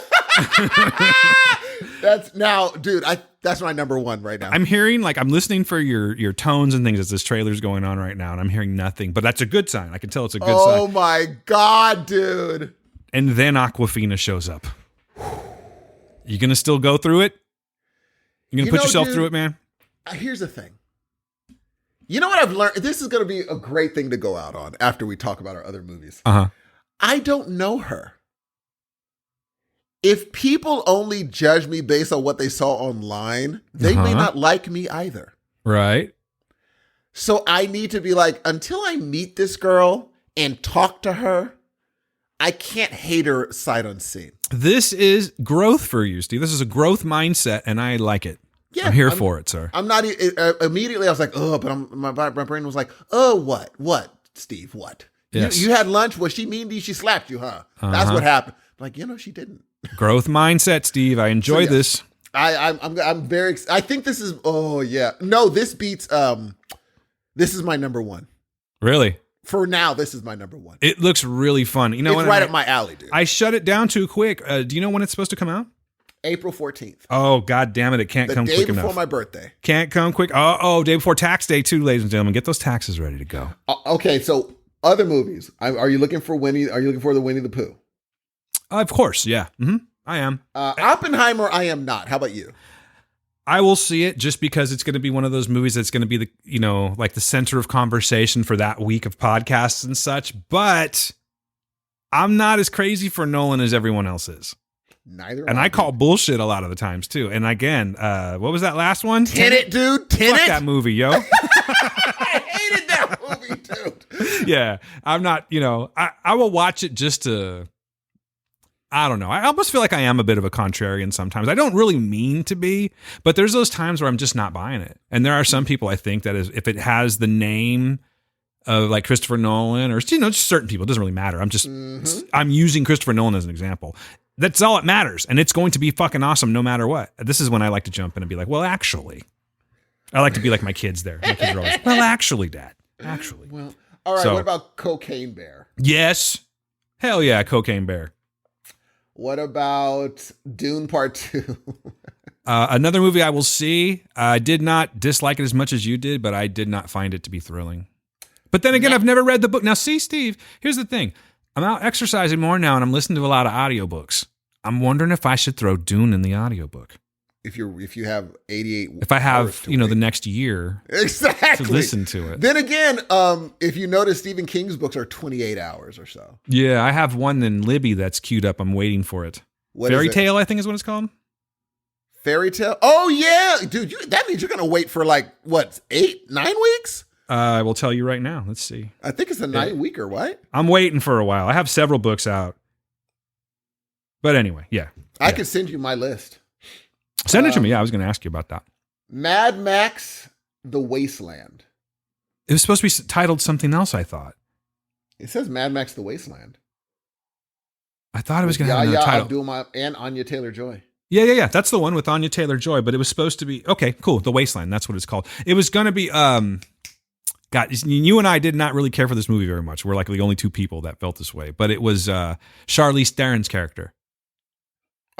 C: That's my number one right now.
B: I'm hearing, I'm listening for your tones and things as this trailer's going on right now, and I'm hearing nothing. But that's a good sign. I can tell it's a good sign.
C: Oh my God, dude.
B: And then Aquafina shows up. You gonna still go through it? You gonna put yourself through it, man?
C: Here's the thing. You know what I've learned? This is gonna be a great thing to go out on after we talk about our other movies. I don't know her. If people only judge me based on what they saw online, they may not like me either.
B: Right.
C: So I need to be like, until I meet this girl and talk to her, I can't hate her sight unseen.
B: This is growth for you, Steve. This is a growth mindset, and I like it. Yeah, I'm here for it, sir.
C: I'm not immediately. I was like, oh, but my brain was like, oh, what, Steve? What? Yes. You had lunch. Was she mean to you? She slapped you, huh? That's what happened. Like, she didn't.
B: Growth mindset, Steve. I enjoy this.
C: I'm very. I think this is. Oh yeah. No, this beats. This is my number one.
B: Really?
C: For now, this is my number one.
B: It looks really fun. You know,
C: it's right up my alley, dude.
B: I shut it down too quick. Do you know when it's supposed to come out?
C: April 14th.
B: Oh, God damn it. It can't come quick enough.
C: The day before my birthday.
B: Can't come quick. Oh, day before tax day too, ladies and gentlemen. Get those taxes ready to go.
C: Okay, so other movies. Are you looking for Winnie? Are you looking for the Winnie the Pooh?
B: Of course, yeah. Mm-hmm. I am.
C: Oppenheimer, I am not. How about you?
B: I will see it just because it's going to be one of those movies that's going to be like the center of conversation for that week of podcasts and such. But I'm not as crazy for Nolan as everyone else is.
C: Neither.
B: And I call bullshit a lot of the times too. And again, what was that last one?
C: Tenet, dude. Tenet.
B: Fuck that movie, yo.
C: I hated that movie, dude.
B: Yeah, I'm not. I will watch it just to. I don't know. I almost feel like I am a bit of a contrarian sometimes. I don't really mean to be, but there's those times where I'm just not buying it. And there are some people I think that if it has the name of like Christopher Nolan or just certain people, it doesn't really matter. I'm using Christopher Nolan as an example. That's all it matters. And it's going to be fucking awesome no matter what. This is when I like to jump in and be like, well, actually. I like to be like my kids there. My kids are always, well, actually, Dad. Actually.
C: Well, all right. What about Cocaine Bear?
B: Yes. Hell yeah, Cocaine Bear.
C: What about Dune Part 2?
B: Another movie I will see. I did not dislike it as much as you did, but I did not find it to be thrilling. But then again, I've never read the book. Now, see, Steve, here's the thing. I'm out exercising more now, and I'm listening to a lot of audiobooks. I'm wondering if I should throw Dune in the audiobook.
C: If you have 88,
B: if I have the next year,
C: exactly
B: to listen to it.
C: Then again, if you notice, Stephen King's books are 28 hours or so.
B: Yeah, I have one in Libby that's queued up. I'm waiting for it. Fairy Tale, I think is what it's called.
C: Fairy Tale. Oh yeah, dude. That means you're gonna wait for like what 9 weeks?
B: I will tell you right now. Let's see.
C: I think it's a 9-weeker, right?
B: I'm waiting for a while. I have several books out. But anyway, yeah.
C: I could send you my list.
B: Send it to me. Yeah, I was going to ask you about that.
C: Mad Max: The Wasteland.
B: It was supposed to be titled something else, I thought.
C: It says Mad Max: The Wasteland.
B: I thought it was going to have another title.
C: Abdul and Anya Taylor-Joy.
B: Yeah. That's the one with Anya Taylor-Joy, but it was supposed to be... Okay, cool. The Wasteland. That's what it's called. It was going to be... God, you and I did not really care for this movie very much. We're like the only two people that felt this way. But it was Charlize Theron's character.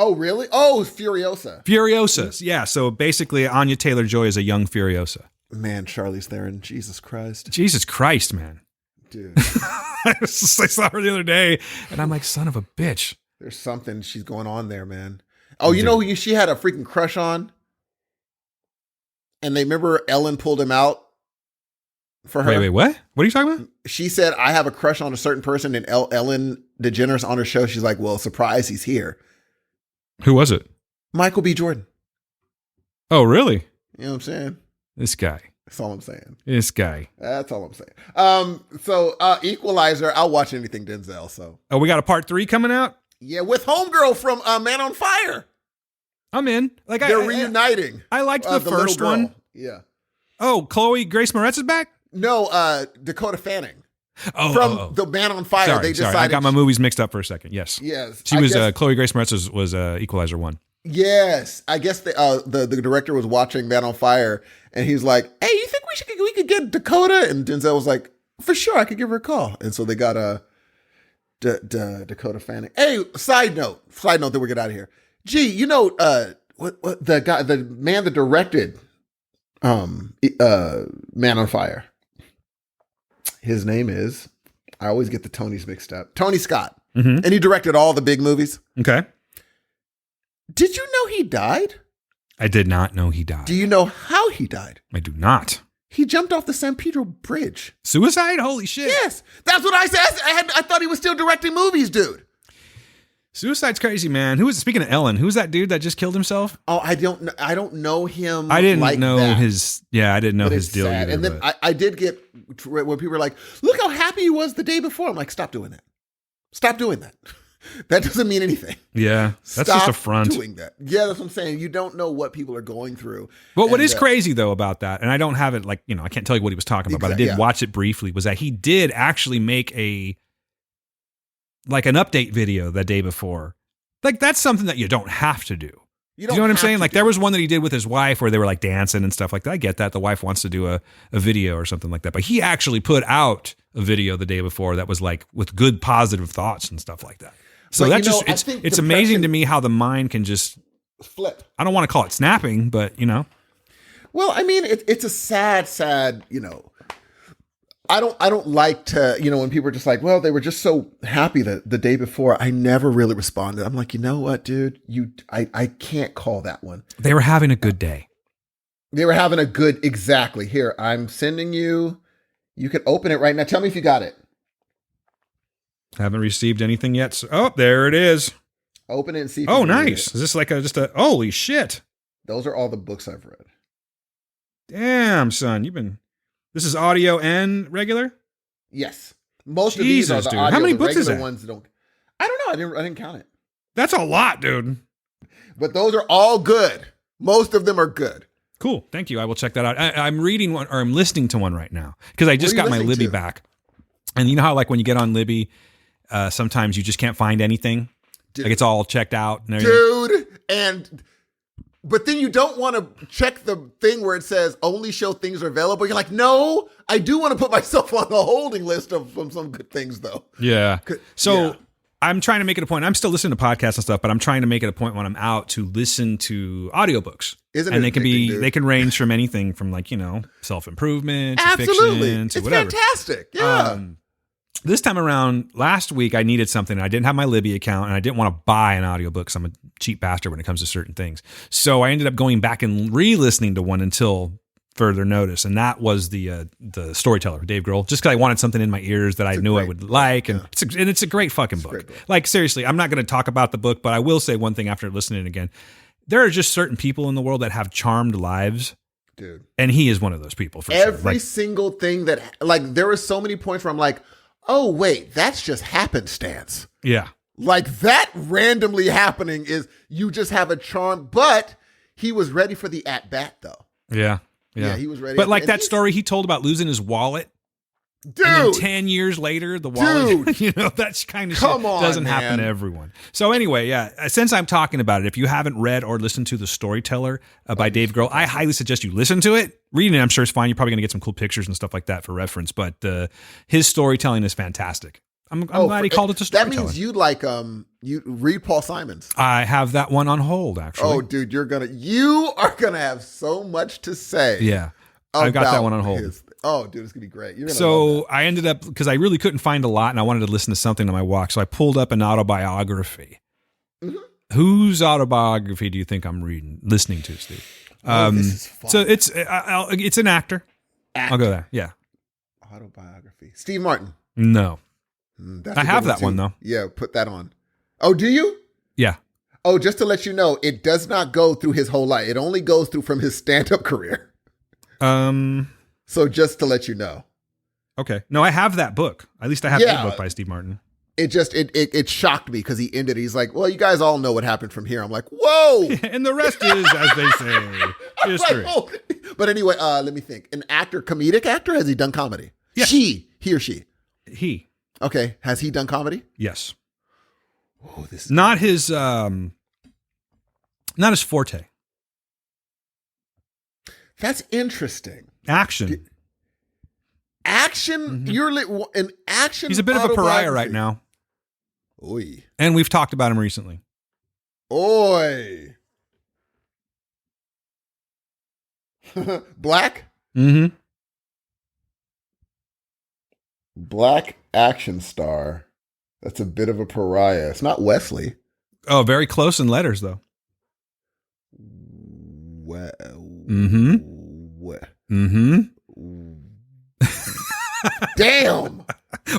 C: Oh, really? Oh, Furiosa.
B: Furiosa. Yeah, so basically Anya Taylor-Joy is a young Furiosa.
C: Man, Charlize Theron. Jesus Christ.
B: Jesus Christ, man.
C: Dude.
B: I saw her the other day, and I'm like, son of a bitch.
C: There's something she's going on there, man. Oh, you know who she had a freaking crush on? And they remember Ellen pulled him out for her.
B: Wait, what? What are you talking about?
C: She said, I have a crush on a certain person, and Ellen DeGeneres on her show, she's like, well, surprise, he's here.
B: Who was it?
C: Michael B. Jordan.
B: Oh, really?
C: You know what I'm saying?
B: This guy.
C: That's all I'm saying.
B: This guy.
C: That's all I'm saying. So Equalizer, I'll watch anything Denzel, so.
B: Oh, we got a part 3 coming out?
C: Yeah, with Homegirl from Man on Fire.
B: I'm in. Like
C: They're reuniting.
B: I liked the first one.
C: Yeah.
B: Oh, Chloe Grace Moretz is back?
C: No, Dakota Fanning.
B: From
C: the Man on Fire.
B: Sorry,
C: they decided.
B: I got my movies mixed up for a second. Yes. She was Chloe Grace Moretz was Equalizer 1.
C: Yes. I guess the director was watching Man on Fire and he's like, hey, you think we could get Dakota? And Denzel was like, for sure, I could give her a call. And so they got Dakota Fanning. Hey, side note that we get out of here. Gee, you know, what the man that directed Man on Fire. His name is, I always get the Tonys mixed up. Tony Scott. Mm-hmm. And he directed all the big movies.
B: Okay.
C: Did you know he died?
B: I did not know he died.
C: Do you know how he died?
B: I do not.
C: He jumped off the San Pedro Bridge.
B: Suicide? Holy shit.
C: Yes. That's what I said. I thought he was still directing movies, dude.
B: Suicide's crazy, man. Speaking of Ellen, who's that dude that just killed himself?
C: Oh, I don't know him.
B: I didn't know his deal either.
C: And then I did get when people were like, look how happy he was the day before. I'm like, stop doing that. Stop doing that. That doesn't mean anything.
B: Yeah. That's just a front.
C: Doing that. Yeah, that's what I'm saying. You don't know what people are going through.
B: Well, what is crazy though about that, and I don't have it I can't tell you what he was talking about, but I did watch it briefly, was that he did actually make an update video the day before. Like, that's something that you don't have to do. You know what I'm saying? Like, there was one that he did with his wife where they were like dancing and stuff like that. I get that. The wife wants to do a video or something like that. But he actually put out a video the day before that was like with good positive thoughts and stuff like that. So
C: But,
B: that
C: you know,
B: just,
C: I think
B: it's amazing
C: depression-
B: to me how the mind can just
C: flip.
B: I don't want to call it snapping, but you know.
C: Well, I mean, it's a sad, you know. I don't like to, you know, when people are just like, well, they were just so happy the day before. I never really responded. I'm like, you know what, dude? I can't call that one.
B: They were having a good day.
C: They were having a good, exactly. Here, I'm sending you. You can open it right now. Tell me if you got it.
B: Haven't received anything yet. So, oh, there it is.
C: Open it and see. If
B: Oh,
C: you can read
B: nice.
C: it.
B: Is this like just a holy shit?
C: Those are all the books I've read.
B: Damn, son, this is audio and regular?
C: Yes, most
B: Jesus,
C: of these are the
B: dude.
C: audio.
B: How many
C: the
B: books is
C: regular
B: that?
C: ones don't. I don't know. I didn't count it.
B: That's a lot, dude.
C: But those are all good. Most of them are good.
B: Cool. Thank you. I will check that out. I'm reading one, or I'm listening to one right now because I just
C: What are
B: got
C: you
B: my
C: listening
B: Libby
C: to?
B: back. And you know how like when you get on Libby, sometimes you just can't find anything?
C: Dude.
B: Like it's all checked out and everything.
C: Dude, but then you don't want to check the thing where it says only show things are available. You're like, no, I do want to put myself on the holding list of from some good things though.
B: Yeah. So
C: yeah.
B: I'm trying to make it a point. I'm still listening to podcasts and stuff, but I'm trying to make it a point when I'm out to listen to audiobooks.
C: Isn't
B: and
C: it
B: they can
C: addicting, dude?
B: they can range from anything from like, you know, self-improvement to
C: Absolutely.
B: fiction to
C: It's
B: whatever.
C: fantastic. Yeah.
B: This time around, last week, I needed something. I didn't have my Libby account, and I didn't want to buy an audiobook because I'm a cheap bastard when it comes to certain things. So I ended up going back and re-listening to one until further notice, and that was the Storyteller, Dave Grohl, just because I wanted something in my ears that I knew I would like, and it's a great fucking book. Like, seriously, I'm not going to talk about the book, but I will say one thing after listening again. There are just certain people in the world that have charmed lives.
C: Dude.
B: And he is one of those people for
C: Every
B: sure. Like,
C: single thing that, like, there were so many points where I'm like, oh, wait, that's just happenstance.
B: yeah.
C: Like, that randomly happening is you just have a charm, but he was ready for the at-bat, though.
B: Yeah.
C: Yeah, he was ready.
B: But like
C: And
B: that story he told about losing his wallet.
C: Dude.
B: And then 10 years later, the wallet,
C: Dude.
B: you know, that's kind of
C: Come
B: shit
C: on,
B: doesn't happen to
C: man.
B: everyone. So anyway, yeah, since I'm talking about it, if you haven't read or listened to The Storyteller by Dave Grohl, I highly suggest you listen to it. Reading it, I'm sure is fine. You're probably going to get some cool pictures and stuff like that for reference, but his storytelling is fantastic. I'm glad he called it The Storyteller.
C: That means you read Paul Simon's.
B: I have that one on hold, actually.
C: Oh, dude, you are gonna have so much to say.
B: Yeah. I got that one on hold.
C: Dude, it's gonna be great. You're gonna love
B: So I ended up, because I really couldn't find a lot and I wanted to listen to something on my walk. So I pulled up an autobiography.
C: Mm-hmm.
B: Whose autobiography do you think I'm listening to, Steve?
C: this is fun.
B: So it's an actor. I'll go there. Yeah.
C: Autobiography. Steve Martin.
B: No.
C: That's
B: I
C: a
B: have
C: good
B: that one,
C: too.
B: though.
C: Yeah, put that on. Oh, do you?
B: Yeah.
C: Oh, just to let you know, it does not go through his whole life. It only goes through from his stand-up career. So just to let you know.
B: Okay. No, I have that book. At least I have a book by Steve Martin.
C: It shocked me because he ended. He's like, well, you guys all know what happened from here. I'm like, whoa.
B: And the rest is, as they say, history.
C: Like, oh. But anyway, let me think. An actor, comedic actor, has he done comedy?
B: Yeah.
C: He or she.
B: He.
C: Okay. Has he done comedy?
B: Yes.
C: Oh, this is
B: Not his forte.
C: That's interesting.
B: Action.
C: Action. You're an action.
B: He's a bit of a pariah right
C: autobiography.
B: now.
C: Oi.
B: And we've talked about him recently.
C: Oi. Black?
B: Mm-hmm.
C: Black action star. That's a bit of a pariah. It's not Wesley.
B: Oh, very close in letters, though.
C: Mm-hmm. Damn.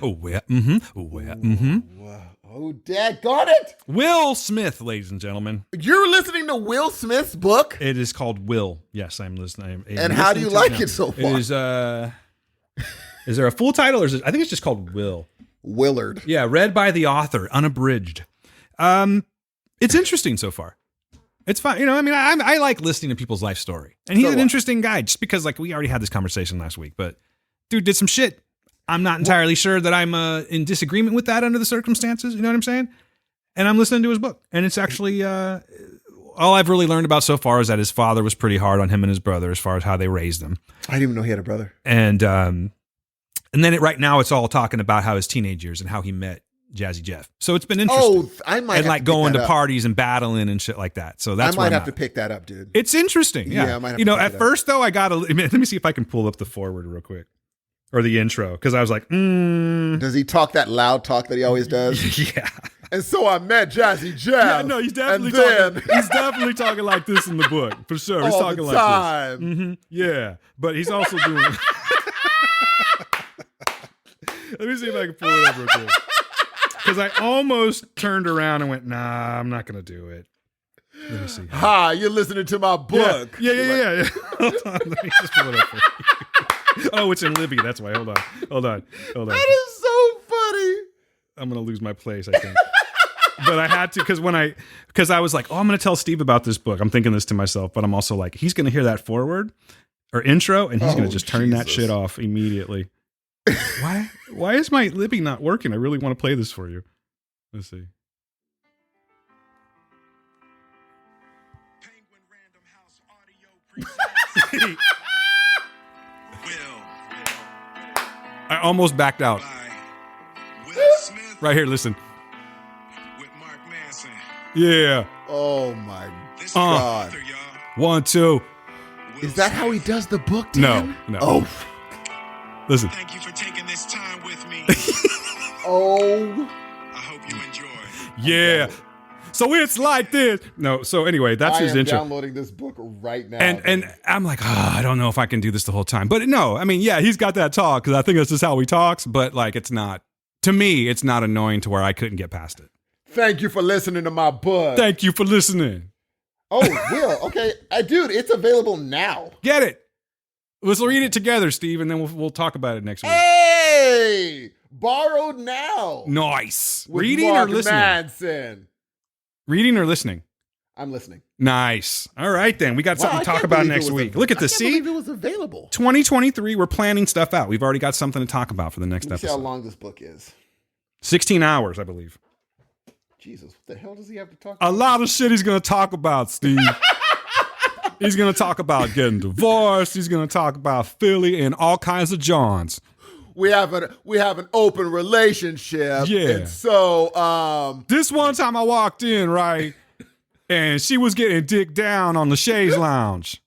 B: Oh, yeah. Mm-hmm. Oh, yeah. Mm-hmm.
C: Oh, Dad, got it.
B: Will Smith, ladies and gentlemen.
C: You're listening to Will Smith's book?
B: It is called Will. Yes, I'm listening.
C: And how do you like it so far?
B: It is, is there a full title or is it, I think it's just called Will.
C: Willard.
B: Yeah, read by the author, unabridged. It's interesting so far. It's fun. You know, I mean, I like listening to people's life story. And he's an interesting guy just because, like, we already had this conversation last week, but dude did some shit. I'm not entirely sure that I'm in disagreement with that under the circumstances. You know what I'm saying? And I'm listening to his book. And it's actually, all I've really learned about so far is that his father was pretty hard on him and his brother as far as how they raised them.
C: I didn't even know he had a brother.
B: And And then right now it's all talking about how his teenage years and how he met Jazzy Jeff. So it's been interesting.
C: Oh, I might
B: and
C: have
B: like
C: to
B: going
C: pick
B: to
C: that up.
B: parties and battling and shit like that. So that's
C: I might have to pick that up, dude.
B: It's interesting. Yeah.
C: I might have
B: you
C: to
B: know,
C: pick
B: at
C: it up.
B: first though, let me see if I can pull up the forward real quick or the intro. Cause I was like,
C: Does he talk that loud talk that he always does?
B: yeah.
C: And so I met Jazzy Jeff.
B: Yeah, no, he's definitely talking. He's definitely talking like this in the book for sure. He's
C: all
B: talking
C: the
B: like
C: time.
B: this. Mm-hmm. Yeah, but he's also doing. Let me see if I can pull it up real quick. Because I almost turned around and went, nah, I'm not going to do it. Let me see.
C: Hi, you're listening to my book.
B: Yeah. Hold on. Let me just pull it up for you. Oh, it's in Libby. That's why. Hold on.
C: That is so funny.
B: I'm going to lose my place, I think. But I had to, because I was like, oh, I'm going to tell Steve about this book. I'm thinking this to myself, but I'm also like, he's going to hear that forward or intro, and he's going to just turn that shit off immediately. Why is my Libby not working? I really want to play this for you. Let's see.
E: Penguin Random House Audio presents
B: I almost backed out.
E: Will Smith
B: Right here, listen.
E: with Mark Manson.
B: Yeah.
C: Oh my
E: This is
C: God.
E: the author, y'all.
B: 1, 2.
C: Is that how he does the book,
B: No,
C: Dan?
B: no.
C: Oh.
B: Listen.
E: Thank you for taking this time with me.
C: Oh.
E: I hope you enjoy.
B: Yeah. So it's like this. No. So anyway, that's
C: I
B: his
C: am
B: intro.
C: downloading this book right now.
B: And I'm like, I don't know if I can do this the whole time. But no, I mean, yeah, he's got that talk because I think that's just how he talks. But like, it's not, to me, it's not annoying to where I couldn't get past it.
C: Thank you for listening to my book.
B: Thank you for listening.
C: Oh, Will. Okay. Dude, it's available now.
B: Get it. Let's read it together, Steve, and then we'll talk about it next week.
C: Hey! Borrowed now.
B: Nice.
C: With
B: Reading
C: Mark
B: or listening?
C: Manson.
B: Reading or listening?
C: I'm listening.
B: Nice. All right, then. We got something to talk about next week. Look at this.
C: I can't
B: See?
C: believe it was available.
B: 2023, we're planning stuff out. We've already got something to talk about for the next
C: Let me see how
B: episode.
C: long this book is.
B: 16 hours, I believe.
C: Jesus, what the hell does he have to talk
B: A
C: about?
B: lot of shit he's going to talk about, Steve. He's going to talk about getting divorced. He's going to talk about Philly and all kinds of Johns.
C: We have an open relationship.
B: Yeah.
C: And so
B: This one time I walked in, right, and she was getting dick down on the chaise lounge.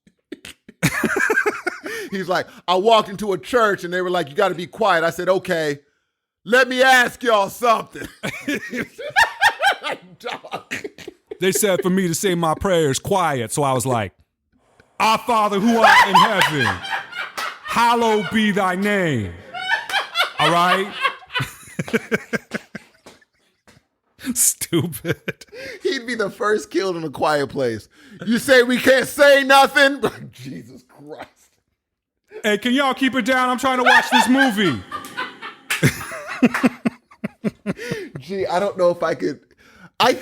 C: he's like, I walked into a church and they were like, you got to be quiet. I said, okay, let me ask y'all something. Dog.
B: They said for me to say my prayers quiet, so I was like, Our Father who art in heaven, hallowed be thy name. All right? Stupid.
C: He'd be the first killed in a quiet place. You say we can't say nothing? Jesus Christ.
B: Hey, can y'all keep it down? I'm trying to watch this movie.
C: Gee, I don't know if I could.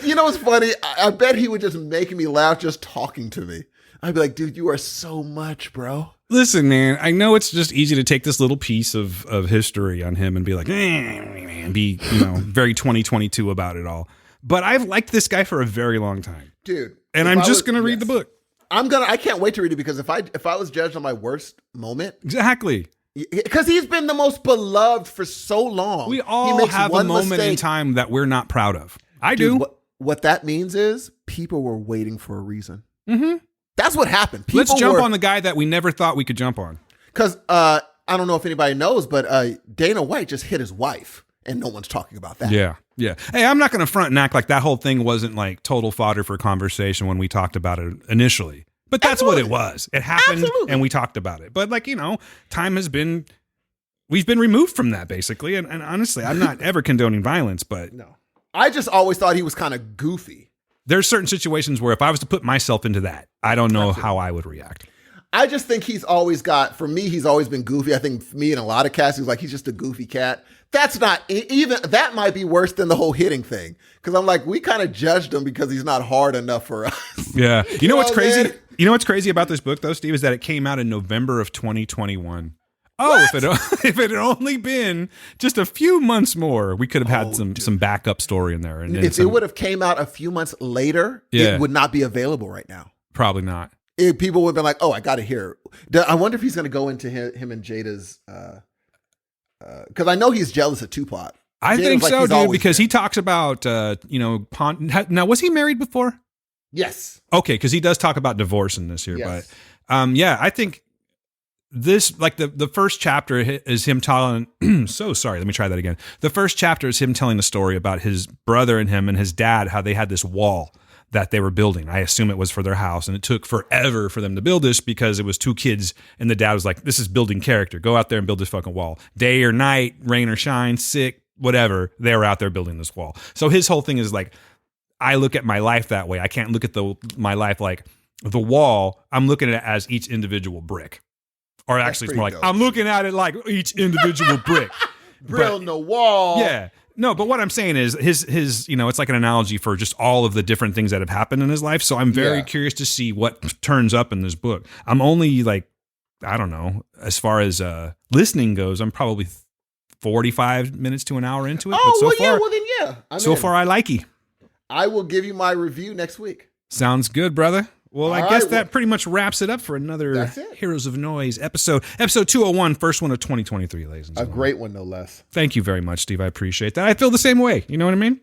C: You know what's funny? I bet he would just make me laugh just talking to me. I'd be like, dude, you are so much, bro.
B: Listen, man, I know it's just easy to take this little piece of history on him and be like, and be, very 2022 about it all. But I've liked this guy for a very long time.
C: Dude.
B: And I'm just going to read the book.
C: I can't wait to read it because if I was judged on my worst moment.
B: Exactly.
C: Because he's been the most beloved for so long.
B: We all have a moment in time that we're not proud of. I do.
C: What that means is people were waiting for a reason.
B: Mm-hmm.
C: That's what happened.
B: Let's jump on the guy that we never thought we could jump on.
C: Because I don't know if anybody knows, but Dana White just hit his wife, and no one's talking about that.
B: Yeah. Hey, I'm not going to front and act like that whole thing wasn't like total fodder for conversation when we talked about it initially. But that's what it was. It happened, and we talked about it. But time has been, we've been removed from that basically. And honestly, I'm not ever condoning violence, but
C: no, I just always thought he was kind of goofy.
B: There's certain situations where if I was to put myself into that, I don't know how I would react.
C: I just think he's always been goofy. I think for me and a lot of cats, he's just a goofy cat. That's not even, that might be worse than the whole hitting thing. Because I'm like, we kind of judged him because he's not hard enough for us.
B: Yeah. You know what's crazy?
C: Man?
B: You know what's crazy about this book though, Steve, is that it came out in November of 2021. Oh, if it had only been just a few months more, we could have had some backup story in there. And
C: if it would have came out a few months later, it would not be available right now.
B: Probably not.
C: People would have been like, oh, I got to hear. I wonder if he's going to go into him and Jada's Because I know he's jealous of Tupac.
B: I think so, dude, because he talks about, now, was he married before?
C: Yes.
B: Okay, because he does talk about divorce in this here.
C: Yes.
B: But I think this, like the first chapter is him telling, so sorry, let me try that again. The first chapter is him telling the story about his brother and him and his dad, how they had this wall that they were building. I assume it was for their house, and it took forever for them to build this because it was two kids, and the dad was like, this is building character. Go out there and build this fucking wall. Day or night, rain or shine, sick, whatever, they were out there building this wall. So his whole thing is like, I look at my life that way. I can't look at my life like the wall. I'm looking at it as each individual brick. Or actually, it's more like, I'm looking at it like each individual brick.
C: Building a wall.
B: Yeah. No, but what I'm saying is his, it's like an analogy for just all of the different things that have happened in his life. So I'm very curious to see what turns up in this book. I'm only like, I don't know, as far as listening goes, I'm probably 45 minutes to an hour into it.
C: Oh,
B: but so far, I like you.
C: I will give you my review next week.
B: Sounds good, brother. Well, I guess that pretty much wraps it up for another Heroes of Noise episode. Episode 201, first one of 2023, ladies and gentlemen.
C: A great one, no less.
B: Thank you very much, Steve. I appreciate that. I feel the same way. You know what I mean?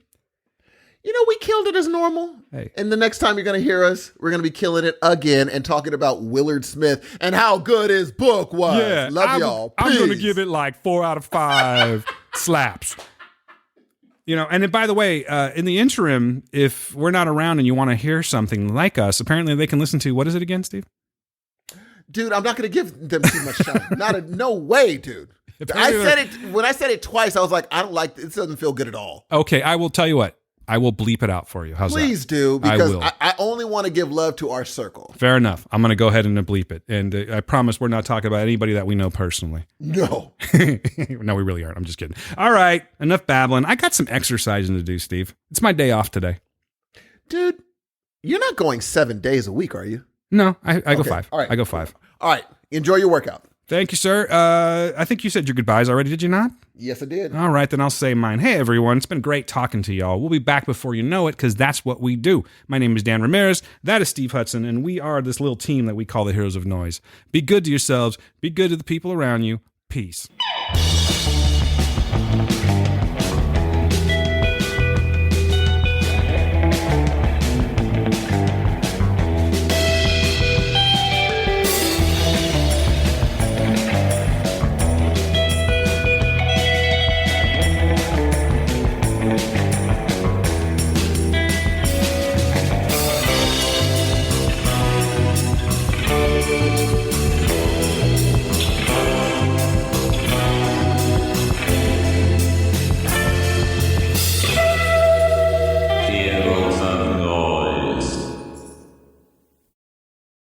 C: We killed it as normal.
B: Hey.
C: And the next time you're going to hear us, we're going to be killing it again and talking about Willard Smith and how good his book was.
B: Yeah.
C: Love y'all. Peace.
B: I'm going to give it like 4 out of 5 slaps. And then, by the way, in the interim, if we're not around and you want to hear something like us, apparently they can listen to, what is it again, Steve?
C: Dude, I'm not going to give them too much time. No way, dude. When I said it twice, I was like, I don't like this. Doesn't feel good at all.
B: Okay, I will tell you what. I will bleep it out for you. How's
C: Please
B: that?
C: do, because
B: I will.
C: I only want to give love to our circle.
B: Fair enough. I'm going to go ahead and bleep it. And I promise we're not talking about anybody that we know personally.
C: No.
B: No, we really aren't. I'm just kidding. All right. Enough babbling. I got some exercising to do, Steve. It's my day off today.
C: Dude, you're not going 7 days a week, are you?
B: No, I go 5.
C: All right.
B: I go 5.
C: All right. Enjoy your workout.
B: Thank you, sir. I think you said your goodbyes already, did you not?
C: Yes, I did.
B: All right, then I'll say mine. Hey, everyone. It's been great talking to y'all. We'll be back before you know it, because that's what we do. My name is Dan Ramirez. That is Steve Hudson, and we are this little team that we call the Heroes of Noise. Be good to yourselves. Be good to the people around you. Peace.